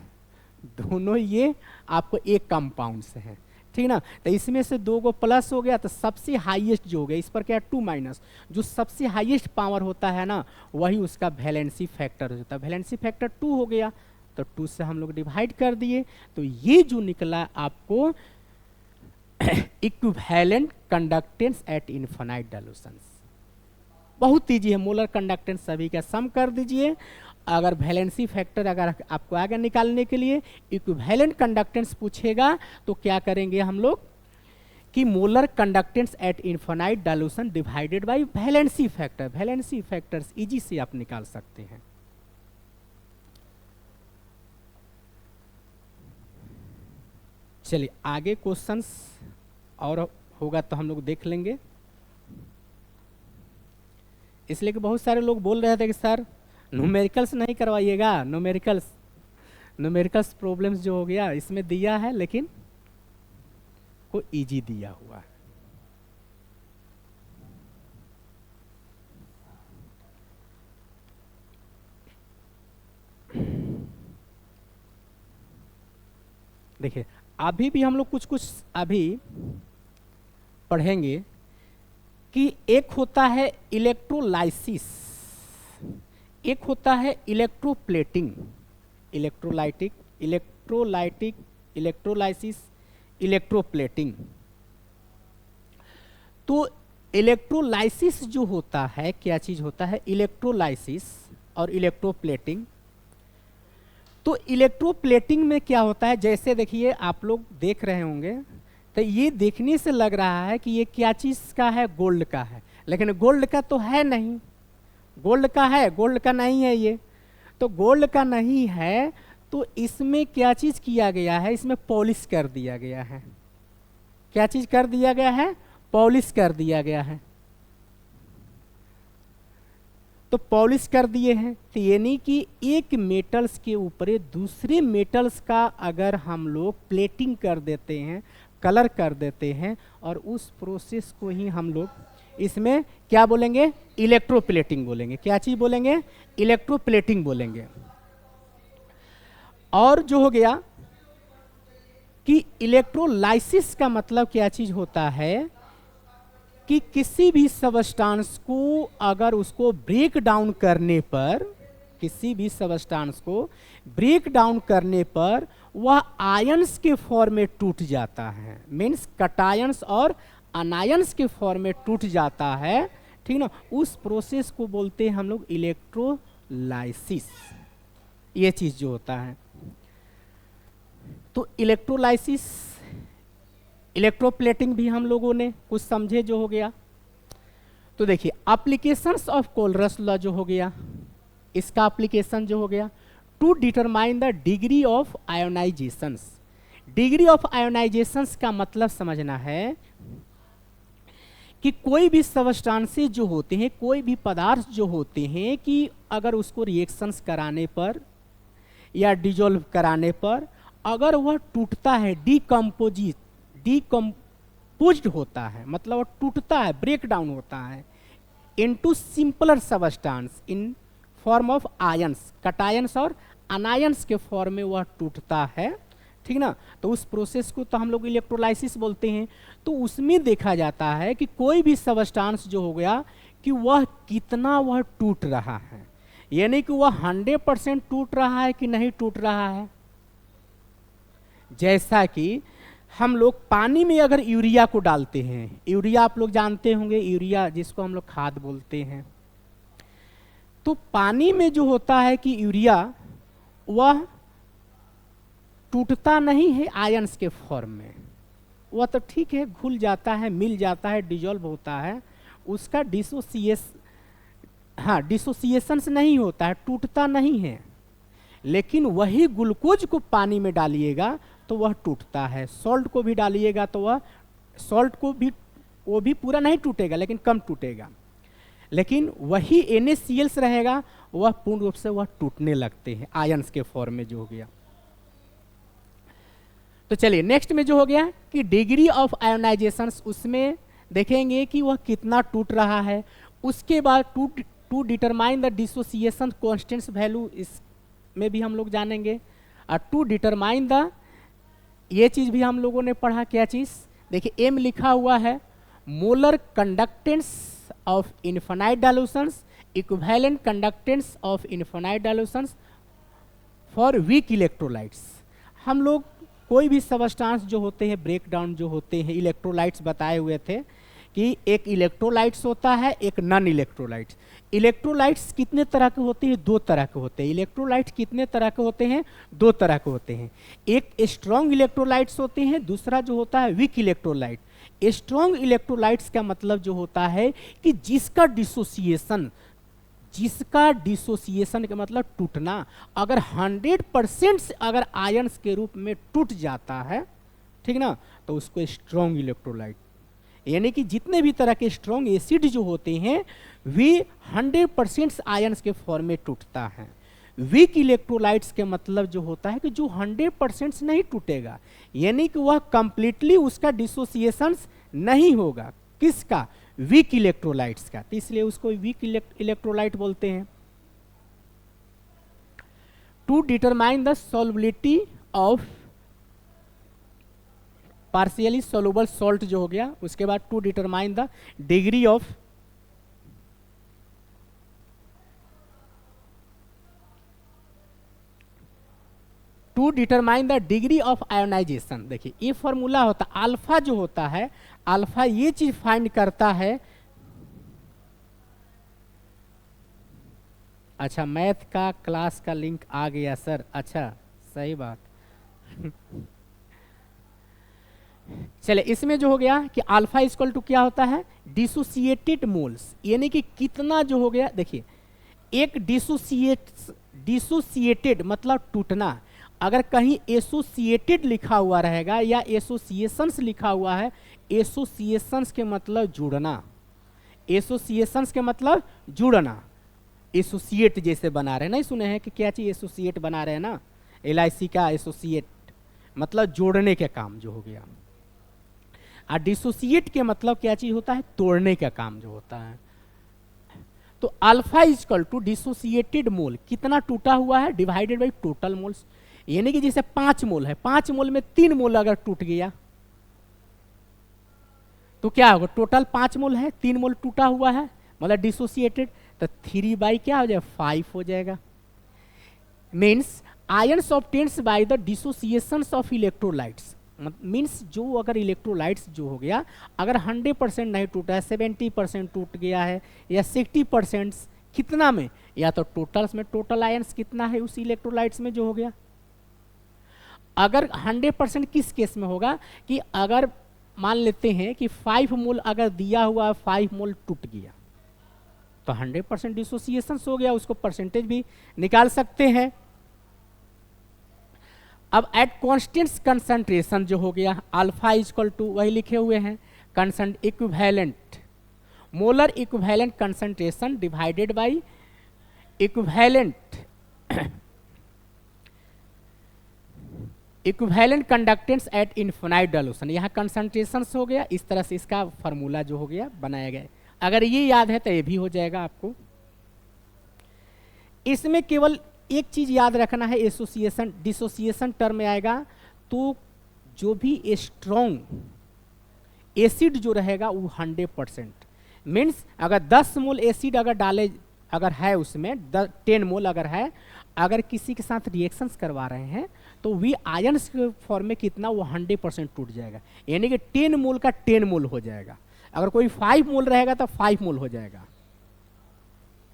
दोनों ये आपको एक कंपाउंड से है, ठीक ना। तो इसमें से दो को प्लस हो गया, तो सबसे हाईएस्ट जो हो गया, इस पर क्या 2 माइनस, जो सबसे हाईएस्ट पावर होता है ना, वही उसका वैलेंसी फैक्टर होता है। वैलेंसी फैक्टर 2 हो गया, तो 2 से हम लोग डिवाइड कर दिए, तो ये जो निकला आपको equivalent conductance at infinite dilutions. बहुत ईजी है, मोलर कंडक्टेंस सभी का सम कर दीजिए। अगर वैलेंसी फैक्टर अगर आपको आगे निकालने के लिए इक्विवेलेंट कंडक्टेंस पूछेगा तो क्या करेंगे हम लोग कि molar conductance at infinite dilution divided by valency factor, valency factors easy से आप निकाल सकते हैं। चलिए आगे क्वेश्चंस और होगा तो हम लोग देख लेंगे। इसलिए कि बहुत सारे लोग बोल रहे थे कि सर न्यूमेरिकल्स नहीं करवाइएगा, न्यूमेरिकल्स प्रॉब्लम्स जो हो गया इसमें दिया है, लेकिन को इजी दिया हुआ है। देखिए अभी भी हम लोग कुछ कुछ अभी पढ़ेंगे कि एक होता है इलेक्ट्रोलाइसिस, एक होता है इलेक्ट्रोप्लेटिंग, इलेक्ट्रोलाइसिस, इलेक्ट्रोप्लेटिंग। तो इलेक्ट्रोलाइसिस जो होता है, क्या चीज होता है, इलेक्ट्रोलाइसिस और इलेक्ट्रोप्लेटिंग। तो इलेक्ट्रोप्लेटिंग में क्या होता है, जैसे देखिए आप लोग देख रहे होंगे, तो ये देखने से लग रहा है कि ये क्या चीज का है, गोल्ड का है, लेकिन गोल्ड का तो है नहीं, गोल्ड का है, गोल्ड का नहीं है ये। तो गोल्ड का नहीं है तो इसमें क्या चीज किया गया है, इसमें पॉलिश कर दिया गया है। क्या चीज कर दिया गया है, पॉलिश कर दिया गया है। तो पॉलिश कर दिए हैं, तो यानी कि एक मेटल्स के ऊपर दूसरे मेटल्स का अगर हम लोग प्लेटिंग कर देते हैं, कलर कर देते हैं, और उस प्रोसेस को ही हम लोग इसमें क्या बोलेंगे, इलेक्ट्रोप्लेटिंग बोलेंगे। क्या चीज बोलेंगे, इलेक्ट्रोप्लेटिंग बोलेंगे। और जो हो गया कि इलेक्ट्रोलाइसिस का मतलब क्या चीज होता है कि किसी भी सबस्टांस को अगर उसको ब्रेक डाउन करने पर, किसी भी सबस्टांस को ब्रेक डाउन करने पर वह आयंस के फॉर्म में टूट जाता है, मीन्स कटायंस और अनायंस के फॉर्म में टूट जाता है, ठीक ना। उस प्रोसेस को बोलते हैं हम लोग इलेक्ट्रोलाइसिस, ये चीज जो होता है। तो इलेक्ट्रोलाइसिस, इलेक्ट्रोप्लेटिंग भी हम लोगों ने कुछ समझे जो हो गया। तो देखिए एप्लीकेशंस ऑफ कोलरस लॉ जो हो गया, इसका एप्लीकेशन जो हो गया, to determine the degree of ionisations. Degree of ionisations का मतलब समझना है कि कोई भी सबस्टांसेस जो होते हैं, कोई भी पदार्थ जो होते हैं, कि अगर उसको रिएक्शंस कराने पर या डिजोल्व कराने पर अगर वह टूटता है, डिकम्पोज्ड होता है, मतलब वह टूटता है, ब्रेक डाउन होता है into simpler substance in form of ions, cations और अनायंस के फॉर्म में वह टूटता है, ठीक ना। तो उस प्रोसेस को तो हम लोग इलेक्ट्रोलाइसिस बोलते हैं। तो उसमें देखा जाता है कि कोई भी सबस्टांस जो हो गया कि वह कितना वह टूट रहा है, यानी कि वह 100% टूट रहा है कि नहीं टूट रहा है। जैसा कि हम लोग पानी में अगर यूरिया को डालते हैं, यूरिया आप लोग जानते होंगे, यूरिया जिसको हम लोग खाद बोलते हैं, तो पानी में जो होता है कि यूरिया वह टूटता नहीं है आयंस के फॉर्म में, वह तो ठीक है, घुल जाता है, मिल जाता है, डिजॉल्व होता है, उसका डिसोसिएशन नहीं होता है, टूटता नहीं है। लेकिन वही ग्लूकोज को पानी में डालिएगा तो वह टूटता है, सॉल्ट को भी डालिएगा तो वह सॉल्ट को भी वो भी पूरा नहीं टूटेगा लेकिन कम टूटेगा। लेकिन वही NaCl रहेगा वह पूर्ण रूप से वह टूटने लगते हैं आयंस के फॉर्म में जो हो गया। तो चलिए नेक्स्ट में जो हो गया कि डिग्री ऑफ आयोनाइजेशन, उसमें देखेंगे कि वह कितना टूट रहा है। उसके बाद to determine the dissociation constant value, इसमें भी हम लोग जानेंगे। और टू डिटरमाइन द, ये चीज भी हम लोगों ने पढ़ा, क्या चीज देखिए एम लिखा हुआ है, molar conductance of infinite dilutions, equivalent conductance of infinite dilutions for weak electrolytes. हम लोग कोई भी सबस्टांस जो होते हैं, ब्रेकडाउन जो होते हैं, इलेक्ट्रोलाइट्स बताए हुए थे कि एक इलेक्ट्रोलाइट्स होता है, एक नॉन इलेक्ट्रोलाइट्स। इलेक्ट्रोलाइट्स कितने तरह के होते हैं? 2 तरह के होते हैं। इलेक्ट्रोलाइट्स कितने तरह के होते हैं? 2 तरह के होते हैं। एक स्ट्रॉन्ग इलेक्ट्रोलाइट्स होते हैं, दूसरा जो होता है वीक इलेक्ट्रोलाइट। स्ट्रॉन्ग इलेक्ट्रोलाइट्स का मतलब जो होता है कि जिसका डिसोसिएशन का मतलब टूटना, अगर 100% अगर आयंस के रूप में टूट जाता है, ठीक ना, तो उसको स्ट्रॉन्ग इलेक्ट्रोलाइट, यानी कि जितने भी तरह के स्ट्रॉन्ग एसिड जो होते हैं वे 100% आयंस के फॉर्म में टूटता है। वीक इलेक्ट्रोलाइट्स के मतलब जो होता है कि जो 100% नहीं टूटेगा, यानी कि वह कंप्लीटली उसका डिसोसिएशन नहीं होगा। किसका? वीक इलेक्ट्रोलाइट्स का, तो इसलिए उसको वीक इलेक्ट्रोलाइट बोलते हैं। To determine the solubility of partially soluble salt जो हो गया, उसके बाद to determine the degree of ionization. देखिए ये फॉर्मूला होता है, अल्फा जो होता है, अल्फा ये चीज फाइंड करता है। अच्छा, मैथ का क्लास का लिंक आ गया सर, अच्छा सही बात। चले इसमें जो हो गया कि अल्फा इक्वल टू क्या होता है? डिसोसिएटेड मोल्स, यानी कि कितना जो हो गया। देखिए एक डिसोसिएटेड मतलब टूटना, अगर कहीं एसोसिएटेड लिखा हुआ रहेगा या एसोसिएशंस लिखा हुआ है, एसोसिएशंस के मतलब जुड़ना, एसोसिएशंस के मतलब जुड़ना। एसोसिएट जैसे बना रहे हैं, नहीं सुने हैं कि क्या चीज एसोसिएट बना रहे हैं ना, LIC का एसोसिएट मतलब जोड़ने के काम जो हो गया। और डिसोसिएट के मतलब क्या चीज होता है? तोड़ने का काम जो होता है। तो अल्फा इक्वल टू डिसोसिएटेड मोल, कितना टूटा हुआ है डिवाइडेड बाई टोटल मोल्स, यानी कि जैसे 5 मोल है, 5 मोल में 3 मोल अगर टूट गया तो क्या होगा? टोटल 5 मोल है, 3 मोल टूटा हुआ है मतलब डिसोसिएटेड, तो 3 बाई क्या हो जाएगा? 5 हो जाएगा। Means ions obtains by the dissociations of electrolytes, means जो अगर इलेक्ट्रोलाइट्स जो हो गया अगर 100% नहीं टूटा है, 70% टूट गया है या 60% कितना में, या तो टोटल्स में, टोटल आयंस कितना है उस इलेक्ट्रोलाइट्स में जो हो गया। अगर 100% किस केस में होगा कि अगर मान लेते हैं कि 5 मोल अगर दिया हुआ 5 मोल टूट गया तो 100% डिसोसिएशन हो गया, उसको परसेंटेज भी निकाल सकते हैं। अब एट कांस्टेंट कंसंट्रेशन जो हो गया, अल्फा इक्वल टू वही लिखे हुए हैं, equivalent molar equivalent concentration divided by equivalent conductance eight infinite dilution. यहाँ कंसंट्रेशन हो गया, इस तरह से इसका फार्मूला जो हो गया बनाया गया। अगर ये याद है तो ये भी हो जाएगा आपको। इसमें केवल एक चीज याद रखना है, एसोसिएशन डिसोसिएशन टर्म में आएगा तो जो भी स्ट्रॉन्ग एसिड जो रहेगा वो 100%, मीन्स अगर 10 मोल एसिड अगर डाले, अगर है उसमें 10 मोल अगर है, अगर किसी के साथ रिएक्शंस करवा रहे हैं तो वी आयंस के फॉर्म में कितना, वो 100% टूट जाएगा, यानी कि 10 मोल का 10 मोल हो जाएगा। अगर कोई 5 मोल रहेगा तो 5 मोल हो जाएगा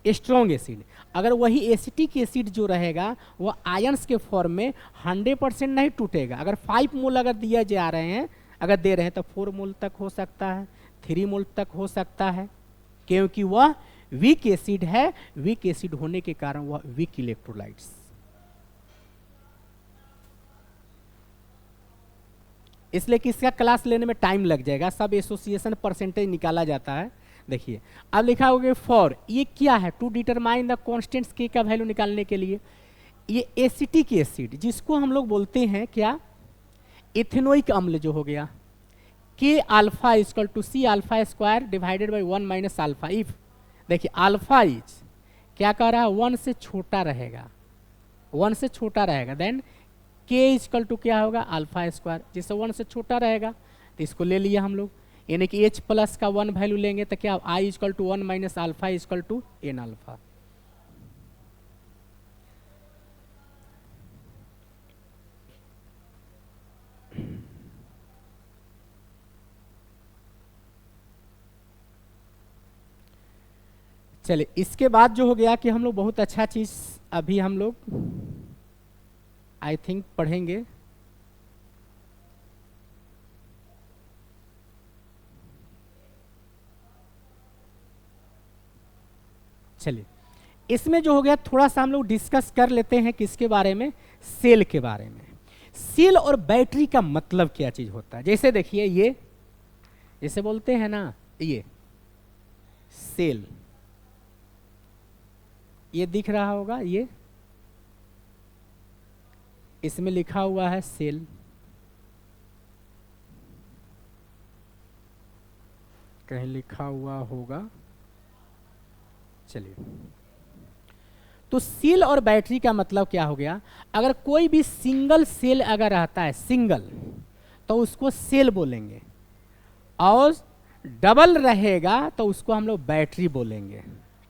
स्ट्रॉन्ग एसिड। अगर वही एसिटिक एसिड जो रहेगा वो आयंस के फॉर्म में 100% नहीं टूटेगा। अगर 5 मोल अगर दिया जा रहे हैं, अगर दे रहे हैं तो 4 मोल तक हो सकता है, 3 मोल तक हो सकता है, क्योंकि वह वीक एसिड है। वीक एसिड होने के कारण वह वीक इलेक्ट्रोलाइट्स। इसलिए कि इसका क्लास लेने में टाइम लग जाएगा, सब एसोसिएशन परसेंटेज निकाला जाता है। देखिए अब लिखा होगा फॉर, ये क्या है, टू डिटरमाइन द कांस्टेंट्स के का वैल्यू निकालने के लिए। ये एसिटिक एसिड जिसको हम लोग बोलते हैं क्या, इथेनोइक अम्ल जो हो गया, K alpha equal to C alpha square divided by 1 minus alpha. If देखिए अल्फा इज क्या कह रहा है, 1 से छोटा रहेगा, 1 से छोटा रहेगा, देन के इक्वल टू क्या होगा, अल्फा स्क्वायर, जिससे 1 से छोटा रहेगा। तो इसको ले लिया हम लोग, यानी कि एच प्लस का 1 वैल्यू लेंगे तो क्या, i equal to 1 minus alpha equal to n alpha. चलिए इसके बाद जो हो गया कि हम लोग बहुत अच्छा चीज अभी हम लोग आई थिंक पढ़ेंगे। चलिए इसमें जो हो गया थोड़ा सा हम लोग डिस्कस कर लेते हैं किसके बारे में, सेल के बारे में। सेल और बैटरी का मतलब क्या चीज होता है। जैसे देखिए ये जैसे बोलते हैं ना, ये सेल, ये दिख रहा होगा, ये इसमें लिखा हुआ है सेल, कहीं लिखा हुआ होगा। चलिए तो सेल और बैटरी का मतलब क्या हो गया, अगर कोई भी सिंगल सेल अगर रहता है सिंगल तो उसको सेल बोलेंगे, और डबल रहेगा तो उसको हम लोग बैटरी बोलेंगे,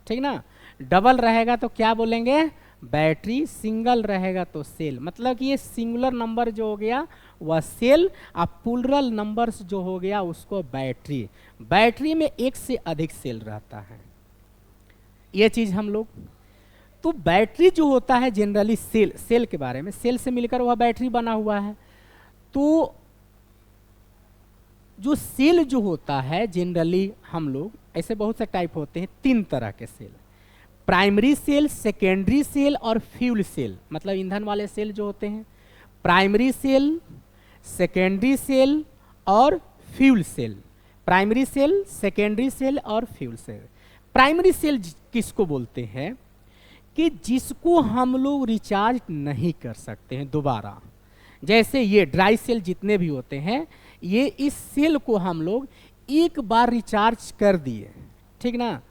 ठीक ना। डबल रहेगा तो क्या बोलेंगे, बैटरी, सिंगल रहेगा तो सेल। मतलब कि ये सिंगुलर नंबर जो हो गया वह सेल, और प्लूरल नंबर्स जो हो गया उसको बैटरी। बैटरी में एक से अधिक सेल रहता है, ये चीज हम लोग। तो बैटरी जो होता है जनरली सेल, सेल के बारे में, सेल से मिलकर वह बैटरी बना हुआ है। तो जो सेल जो होता है जनरली हम लोग, ऐसे बहुत से टाइप होते हैं, 3 तरह के cell, primary cell, secondary cell और फ्यूल सेल, मतलब ईंधन वाले सेल जो होते हैं। प्राइमरी सेल, सेकेंडरी सेल और fuel cell. Primary cell, secondary cell और फ्यूल सेल। प्राइमरी सेल किसको बोलते हैं, कि जिसको हम लोग रिचार्ज नहीं कर सकते हैं दोबारा। जैसे ये ड्राई सेल जितने भी होते हैं, ये इस सेल को हम लोग एक बार रिचार्ज कर दिए, ठीक ना,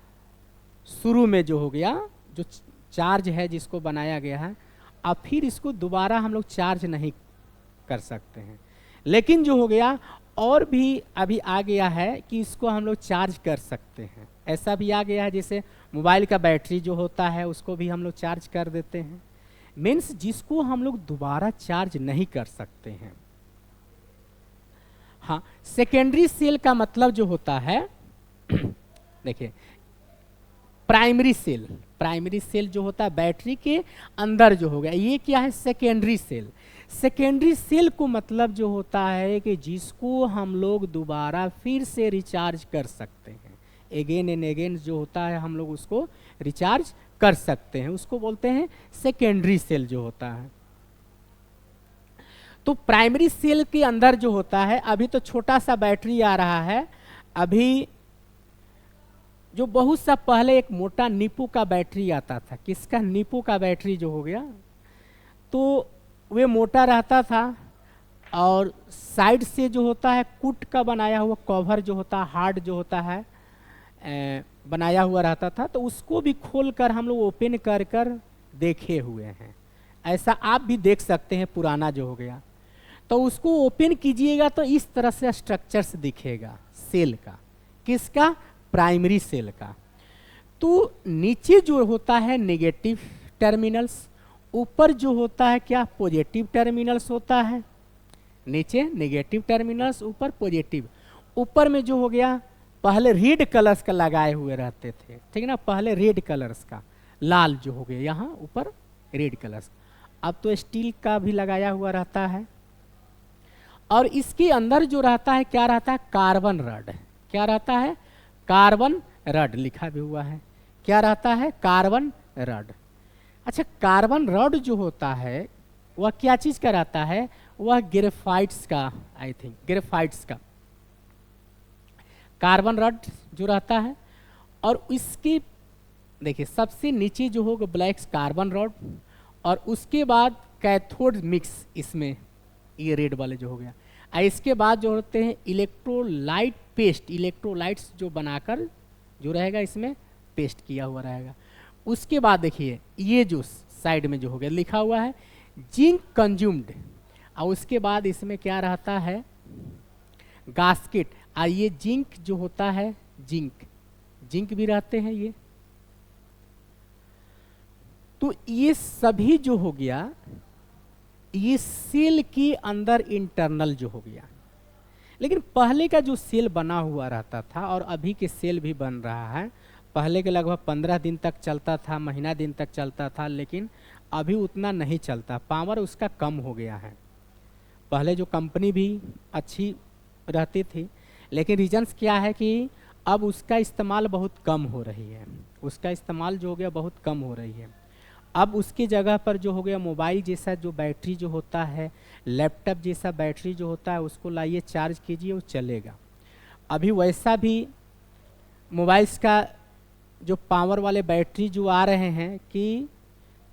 शुरू में जो हो गया, जो चार्ज है जिसको बनाया गया है, अब फिर इसको दोबारा हम लोग चार्ज नहीं कर सकते हैं। लेकिन जो हो गया और भी अभी आ गया है कि इसको हम लोग चार्ज कर सकते हैं, ऐसा भी आ गया है। जैसे मोबाइल का बैटरी जो होता है उसको भी हम लोग चार्ज कर देते हैं, मीन्स जिसको हम लोग दोबारा चार्ज नहीं कर सकते हैं। हाँ, सेकेंडरी सेल का मतलब जो होता है देखिए, प्राइमरी सेल, प्राइमरी सेल जो होता है बैटरी के अंदर जो हो गया, ये क्या है, सेकेंडरी सेल। सेकेंडरी सेल को मतलब जो होता है कि जिसको हम लोग दोबारा फिर से रिचार्ज कर सकते हैं, अगेन एंड अगेन जो होता है हम लोग उसको रिचार्ज कर सकते हैं, उसको बोलते हैं सेकेंडरी सेल जो होता है। तो प्राइमरी सेल के अंदर जो होता है, अभी तो छोटा सा बैटरी आ रहा है, अभी जो बहुत सा पहले एक मोटा नीपू का बैटरी आता था, किसका, नीपू का बैटरी जो हो गया, तो वे मोटा रहता था और साइड से जो होता है कुट का बनाया हुआ कवर जो होता है, हार्ड जो होता है बनाया हुआ रहता था, तो उसको भी खोल कर हम लोग ओपन कर कर देखे हुए हैं। ऐसा आप भी देख सकते हैं, पुराना जो हो गया, तो उसको ओपन कीजिएगा तो इस तरह से स्ट्रक्चर्स दिखेगा सेल का, किसका, प्राइमरी सेल का। तो नीचे जो होता है नेगेटिव टर्मिनल्स, ऊपर जो होता है क्या, पॉजिटिव टर्मिनल्स होता है। नीचे नेगेटिव टर्मिनल्स, ऊपर पॉजिटिव। ऊपर में जो हो गया पहले रेड कलर्स का लगाए हुए रहते थे, ठीक ना, पहले रेड कलर्स का, लाल जो हो गया यहाँ ऊपर रेड कलर्स, अब तो स्टील का भी लगाया हुआ रहता है। और इसके अंदर जो रहता है क्या रहता है, कार्बन रड। क्या रहता है, कार्बन रड लिखा भी हुआ है। क्या रहता है, कार्बन रड। अच्छा, कार्बन रड जो होता है वह क्या चीज का रहता है, वह ग्रेफाइट्स का, आई थिंक ग्रेफाइट्स का कार्बन रड जो रहता है। और इसकी देखिए सबसे नीचे जो होगा ब्लैक कार्बन रड, और उसके बाद कैथोड मिक्स इसमें, ये रेड वाले जो हो गया। और इसके बाद जो होते हैं इलेक्ट्रोलाइट पेस्ट, इलेक्ट्रोलाइट्स जो बनाकर जो रहेगा इसमें पेस्ट किया हुआ रहेगा। उसके बाद देखिए ये जो साइड में जो हो गया लिखा हुआ है जिंक कंज्यूम्ड, और उसके बाद इसमें क्या रहता है, गास्केट। और ये जिंक जो होता है, जिंक भी रहते हैं ये। तो ये सभी जो हो गया ये सेल के अंदर इंटरनल जो हो गया। लेकिन पहले का जो सेल बना हुआ रहता था और अभी के सेल भी बन रहा है, पहले के लगभग 15 दिन तक चलता था, महीना दिन तक चलता था, लेकिन अभी उतना नहीं चलता, पावर उसका कम हो गया है। पहले जो कंपनी भी अच्छी रहती थी, लेकिन रीजंस क्या है कि अब उसका इस्तेमाल बहुत कम हो रही है, उसका इस्तेमाल जो हो गया बहुत कम हो रही है। अब उसकी जगह पर जो हो गया मोबाइल जैसा जो बैटरी जो होता है, लैपटॉप जैसा बैटरी जो होता है, उसको लाइए चार्ज कीजिए वो चलेगा। अभी वैसा भी मोबाइल्स का जो पावर वाले बैटरी जो आ रहे हैं कि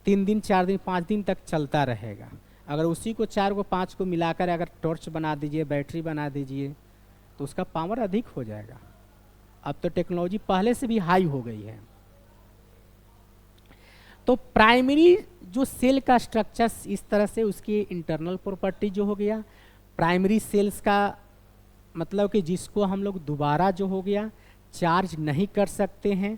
3 दिन 4 दिन 5 दिन तक चलता रहेगा। अगर उसी को 4 को 5 को मिलाकर अगर टॉर्च बना दीजिए, बैटरी बना दीजिए, तो उसका पावर अधिक हो जाएगा। अब तो टेक्नोलॉजी पहले से भी हाई हो गई है। तो प्राइमरी जो सेल का स्ट्रक्चर इस तरह से, उसकी इंटरनल प्रॉपर्टी जो हो गया। प्राइमरी सेल्स का मतलब कि जिसको हम लोग दोबारा जो हो गया चार्ज नहीं कर सकते हैं,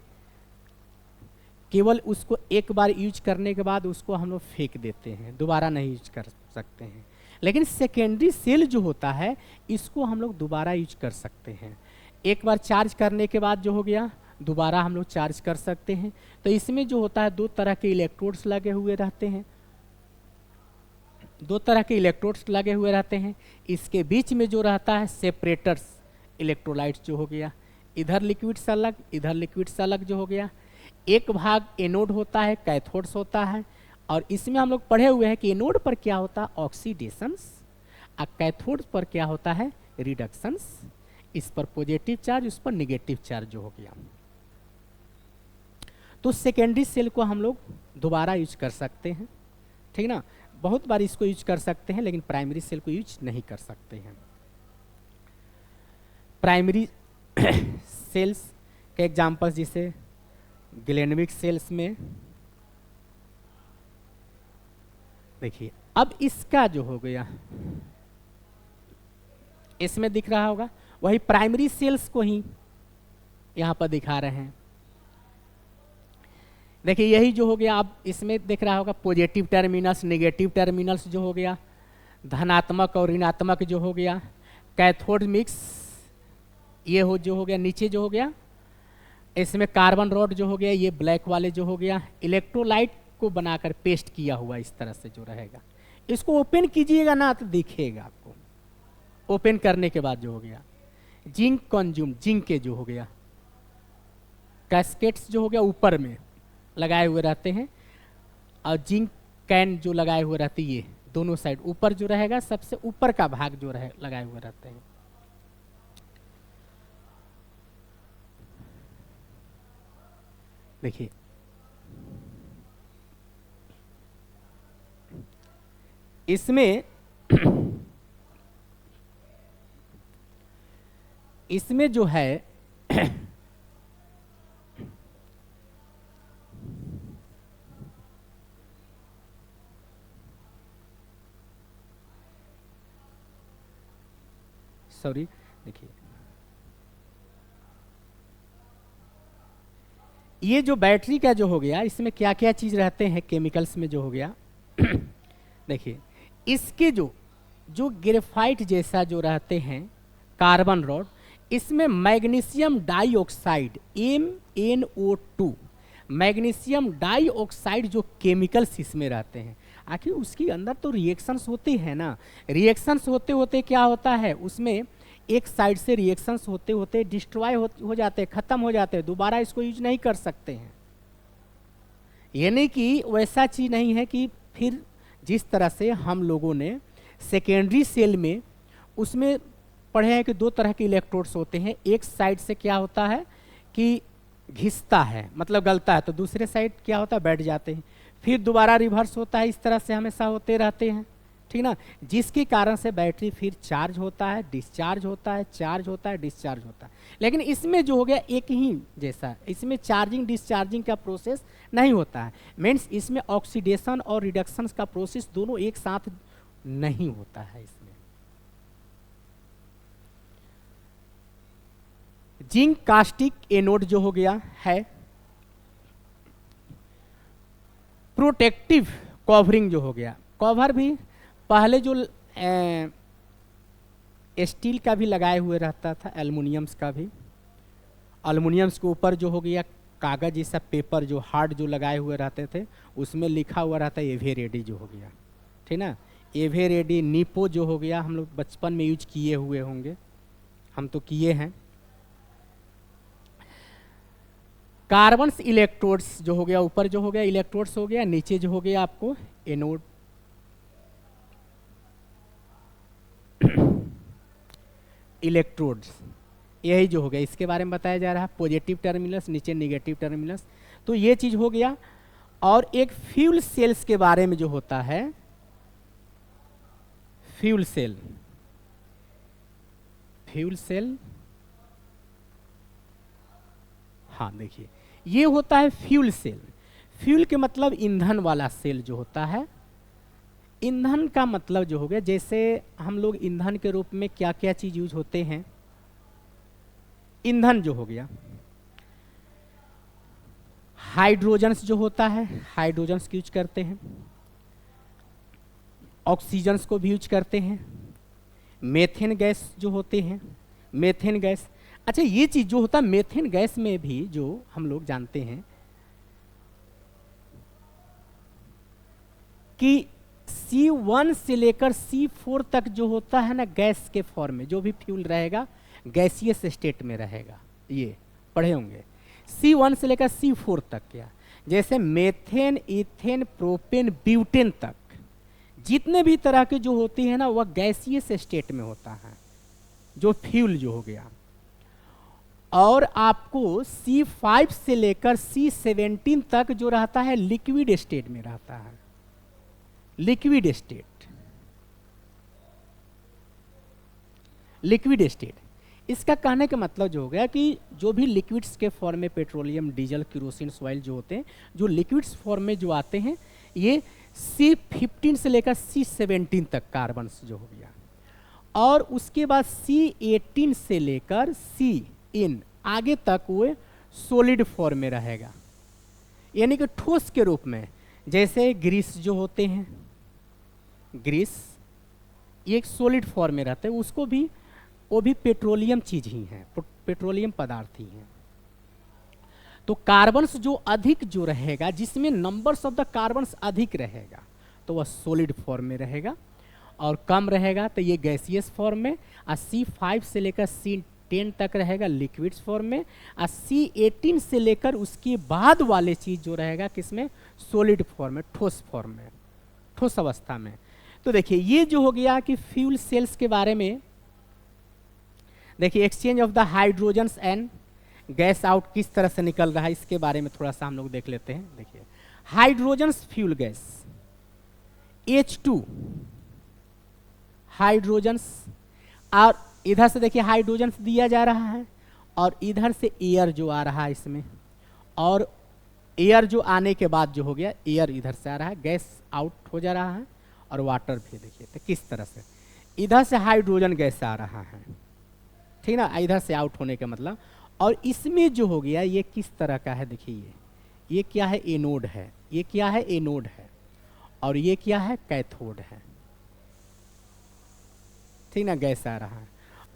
केवल उसको एक बार यूज करने के बाद उसको हम लोग फेंक देते हैं, दोबारा नहीं यूज कर सकते हैं। लेकिन सेकेंडरी सेल जो होता है इसको हम लोग दोबारा यूज कर सकते हैं। एक बार चार्ज करने के बाद जो हो गया दोबारा हम लोग चार्ज कर सकते हैं। तो इसमें जो होता है 2 तरह के इलेक्ट्रोड्स लगे हुए रहते हैं, 2 तरह के इलेक्ट्रोड्स लगे हुए रहते हैं। इसके बीच में जो रहता है सेपरेटर्स, इलेक्ट्रोलाइट्स जो हो गया, इधर लिक्विड से अलग, इधर लिक्विड से अलग जो हो गया। एक भाग एनोड होता है, कैथोड्स होता है। और इसमें हम लोग पढ़े हुए हैं कि एनोड पर क्या होता है, ऑक्सीडेशंस, और कैथोड पर क्या होता है, रिडक्शंस। इस पर पॉजिटिव चार्ज, उस पर निगेटिव चार्ज जो हो गया। तो सेकेंडरी सेल को हम लोग दोबारा यूज कर सकते हैं, ठीक ना, बहुत बार इसको यूज कर सकते हैं, लेकिन प्राइमरी सेल को यूज नहीं कर सकते हैं। प्राइमरी सेल्स के एग्जांपल्स जैसे ग्लेनविक सेल्स में देखिए, अब इसका जो हो गया इसमें दिख रहा होगा वही प्राइमरी सेल्स को ही यहां पर दिखा रहे हैं। देखिए यही जो हो गया, आप इसमें दिख रहा होगा पॉजिटिव टर्मिनल्स, नेगेटिव टर्मिनल्स जो हो गया, धनात्मक और ऋणात्मक जो हो गया, कैथोड मिक्स ये हो जो हो गया, नीचे जो हो गया इसमें कार्बन रॉड जो हो गया, ये ब्लैक वाले जो हो गया, इलेक्ट्रोलाइट को बनाकर पेस्ट किया हुआ इस तरह से जो रहेगा। इसको ओपन कीजिएगा ना तो दिखेगा आपको। ओपन करने के बाद जो हो गया जिंक कंज्यूम, जिंक के जो हो गया कैस्केट्स जो हो गया ऊपर में लगाए हुए रहते हैं, और जिंक कैन जो लगाए हुए रहते हैं, ये दोनों साइड ऊपर जो रहेगा सबसे ऊपर का भाग जो रहे लगाए हुए रहते हैं। देखिए इसमें इसमें जो है सॉरी, देखिए ये जो बैटरी का जो हो गया इसमें क्या क्या चीज रहते हैं केमिकल्स में जो हो गया देखिए इसके जो ग्रेफाइट जैसा जो रहते हैं कार्बन रॉड, इसमें magnesium dioxide MnO2, magnesium dioxide जो केमिकल्स इसमें रहते हैं। आखिर उसके अंदर तो रिएक्शंस होते हैं ना, रिएक्शंस होते होते क्या होता है उसमें, एक साइड से रिएक्शंस होते होते डिस्ट्रॉय हो जाते हैं, ख़त्म हो जाते हैं, दोबारा इसको यूज नहीं कर सकते हैं। यानी कि वैसा चीज़ नहीं है कि फिर जिस तरह से हम लोगों ने सेकेंडरी सेल में उसमें पढ़े हैं कि दो तरह के इलेक्ट्रोड्स होते हैं, एक साइड से क्या होता है कि घिसता है मतलब गलता है, तो दूसरे साइड क्या होता है बैठ जाते हैं, फिर दोबारा रिवर्स होता है, इस तरह से हमेशा होते रहते हैं, ठीक ना, जिसके कारण से बैटरी फिर चार्ज होता है, डिस्चार्ज होता है, चार्ज होता है, डिस्चार्ज होता है। लेकिन इसमें जो हो गया एक ही जैसा, इसमें चार्जिंग डिस्चार्जिंग का प्रोसेस नहीं होता है, मीन्स इसमें ऑक्सीडेशन और रिडक्शन का प्रोसेस दोनों एक साथ नहीं होता है। इसमें जिंक कास्टिक एनोड जो हो गया है, प्रोटेक्टिव कवरिंग जो हो गया, कवर भी पहले जो स्टील का भी लगाए हुए रहता था, एल्युमिनियम्स का भी, एल्युमिनियम्स के ऊपर जो हो गया कागज जैसा पेपर जो हार्ड जो लगाए हुए रहते थे, उसमें लिखा हुआ रहता है एवेरेडी जो हो गया, ठीक ना, एवेरेडी, निपो जो हो गया, हम लोग बचपन में यूज किए हुए होंगे, हम तो किए हैं। कार्बन्स इलेक्ट्रोड्स जो हो गया, ऊपर जो हो गया इलेक्ट्रोड्स हो गया, नीचे जो हो गया आपको एनोड, इलेक्ट्रोड्स, यही जो हो गया इसके बारे में बताया जा रहा है, पॉजिटिव टर्मिनल्स, नीचे नेगेटिव टर्मिनल्स, तो ये चीज हो गया। और एक फ्यूल सेल्स के बारे में जो होता है, फ्यूल सेल, फ्यूल सेल, हाँ देखिए ये होता है फ्यूल सेल, फ्यूल के मतलब ईंधन वाला सेल जो होता है, ईंधन का मतलब जो हो गया, जैसे हम लोग ईंधन के रूप में क्या क्या चीज यूज होते हैं, ईंधन जो हो गया, हाइड्रोजन्स जो होता है, हाइड्रोजन्स यूज करते हैं, ऑक्सीजन्स को भी यूज करते हैं, मेथेन गैस जो होते हैं, मेथेन गैस, अच्छा ये चीज जो होता है मेथेन गैस में भी जो हम लोग जानते हैं कि C1 से लेकर C4 तक जो होता है ना गैस के फॉर्म में, जो भी फ्यूल रहेगा गैसियस स्टेट में रहेगा, ये पढ़े होंगे, C1 से लेकर C4 तक, क्या जैसे मेथेन, इथेन, प्रोपेन, ब्यूटेन तक जितने भी तरह के जो होती है ना वह गैसियस स्टेट में होता है जो फ्यूल जो हो गया। और आपको C5 से लेकर C17 तक जो रहता है लिक्विड स्टेट में रहता है, लिक्विड स्टेट, लिक्विड स्टेट। इसका कहने का मतलब जो हो गया कि जो भी लिक्विड्स के फॉर्म में पेट्रोलियम, डीजल, केरोसिन, ऑयल जो होते हैं, जो लिक्विड्स फॉर्म में जो आते हैं, ये C15 से लेकर C17 तक कार्बन जो हो गया, और उसके बाद C18 से लेकर Cn आगे तक वो सॉलिड फॉर्म में रहेगा, यानी कि ठोस के रूप में, जैसे ग्रीस जो होते हैं, ग्रीस ये एक सॉलिड फॉर्म में रहते हैं, उसको भी वो भी पेट्रोलियम चीज ही है, पेट्रोलियम पदार्थ ही है। तो कार्बन्स जो अधिक जो रहेगा, जिसमें नंबर्स ऑफ द कार्बन्स अधिक रहेगा, तो वह सॉलिड फॉर्म में रहेगा, और कम रहेगा तो ये गैसियस फॉर्म में, और C5 से लेकर C10 तक रहेगा लिक्विड्स फॉर्म में, और C18 से लेकर उसके बाद वाले चीज जो रहेगा किसमें, सॉलिड फॉर्म में, ठोस फॉर्म में, ठोस अवस्था में। तो देखिए ये जो हो गया कि फ्यूल सेल्स के बारे में, देखिए exchange of the hydrogens and gas out किस तरह से निकल रहा है, इसके बारे में थोड़ा सा हम लोग देख लेते हैं। देखिए hydrogens fuel gas H2 hydrogens, और इधर से देखिए हाइड्रोजन्स दिया जा रहा है, और इधर से एयर जो आ रहा है इसमें, और एयर जो आने के बाद जो हो गया, एयर इधर से आ रहा है, गैस आउट हो जा रहा है, और वाटर भी देखिए तो किस तरह से इधर से हाइड्रोजन गैस आ रहा है, ठीक ना, इधर से आउट होने का मतलब। और इसमें जो हो गया ये किस तरह का है, देखिए ये क्या है, एनोड है, ये क्या है, एनोड है, और ये क्या है, कैथोड है, ठीक ना, गैस आ रहा है।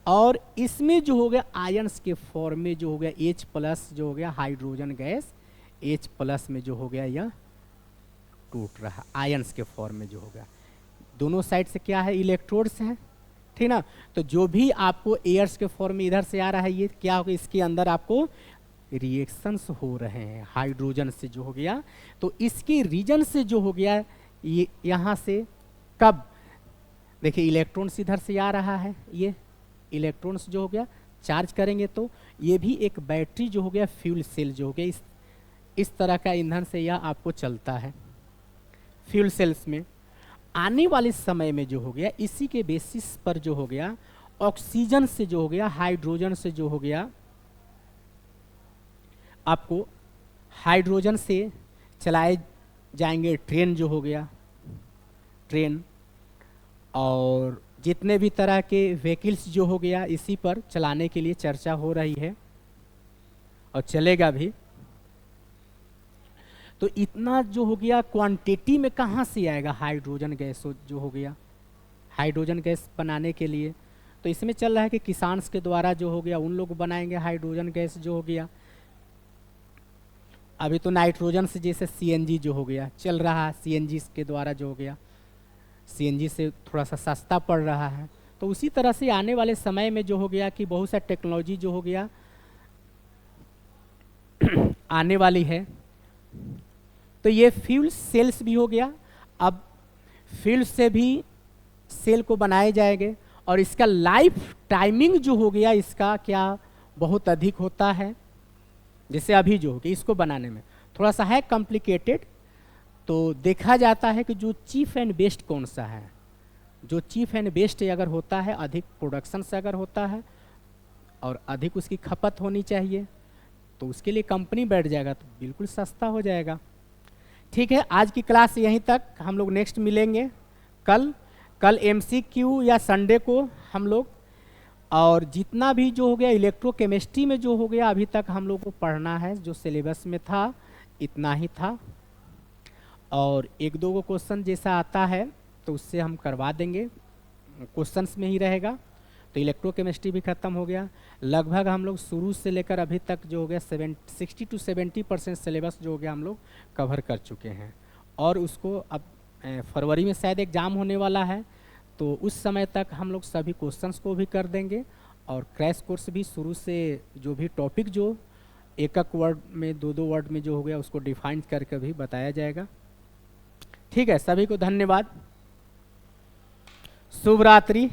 और इसमें जो हो गया आयंस के फॉर्म में जो हो गया H+ जो हो गया हाइड्रोजन गैस, H+ में जो हो गया यह टूट रहा, आयंस के फॉर्म में जो होगा। दोनों साइड से क्या है, इलेक्ट्रोड्स हैं, ठीक ना। तो जो भी आपको एयर्स के फॉर्म में इधर से आ रहा है, ये क्या होगा, इसके अंदर आपको रिएक्शंस हो रहे हैं हाइड्रोजन से जो हो गया। तो इसके रीजन से जो हो गया, ये यहाँ से कब देखिए इलेक्ट्रॉन्स इधर से आ रहा है, ये इलेक्ट्रॉन्स जो हो गया चार्ज करेंगे तो ये भी एक बैटरी जो हो गया, फ्यूल सेल जो हो गया, इस तरह का ईंधन से यह आपको चलता है। फ्यूल सेल्स में आने वाले समय में जो हो गया, इसी के बेसिस पर जो हो गया, ऑक्सीजन से जो हो गया, हाइड्रोजन से जो हो गया, आपको हाइड्रोजन से चलाए जाएंगे ट्रेन जो हो गया, ट्रेन, और जितने भी तरह के व्हीकल्स जो हो गया, इसी पर चलाने के लिए चर्चा हो रही है और चलेगा भी। तो इतना जो हो गया क्वांटिटी में कहाँ से आएगा हाइड्रोजन गैस जो हो गया, हाइड्रोजन गैस बनाने के लिए तो इसमें चल रहा है कि किसान के द्वारा जो हो गया, उन लोग बनाएंगे हाइड्रोजन गैस जो हो गया। अभी तो नाइट्रोजन से जैसे सीएनजी जो हो गया चल रहा है, सीएनजी के द्वारा जो हो गया, सीएनजी से थोड़ा सा सस्ता पड़ रहा है। तो उसी तरह से आने वाले समय में जो हो गया कि बहुत सा टेक्नोलॉजी जो हो गया आने वाली है। तो ये फ्यूल सेल्स भी हो गया, अब फ्यूल से भी सेल को बनाए जाएंगे और इसका लाइफ टाइमिंग जो हो गया, इसका क्या बहुत अधिक होता है। जैसे अभी जो हो गया इसको बनाने में थोड़ा सा है कॉम्प्लिकेटेड, तो देखा जाता है कि जो चीफ एंड बेस्ट कौन सा है, जो चीफ एंड बेस्ट अगर होता है, अधिक प्रोडक्शन से अगर होता है और अधिक उसकी खपत होनी चाहिए, तो उसके लिए कंपनी बैठ जाएगा तो बिल्कुल सस्ता हो जाएगा। ठीक है, आज की क्लास यहीं तक, हम लोग नेक्स्ट मिलेंगे कल एमसीक्यू या संडे को हम लोग, और जितना भी जो हो गया इलेक्ट्रोकेमिस्ट्री में जो हो गया अभी तक हम लोग को पढ़ना है, जो सिलेबस में था इतना ही था, और एक दो को क्वेश्चन जैसा आता है तो उससे हम करवा देंगे, क्वेश्चंस में ही रहेगा। तो इलेक्ट्रोकेमिस्ट्री भी ख़त्म हो गया, लगभग हम लोग शुरू से लेकर अभी तक जो हो गया 60 to 70% सिलेबस जो हो गया हम लोग कवर कर चुके हैं। और उसको अब फरवरी में शायद एग्ज़ाम होने वाला है, तो उस समय तक हम लोग सभी क्वेश्चंस को भी कर देंगे और क्रैश कोर्स भी शुरू से जो भी टॉपिक जो एक वर्ड में दो वर्ड में जो हो गया उसको डिफाइन करके भी बताया जाएगा। ठीक है, सभी को धन्यवाद, शुभ रात्रि।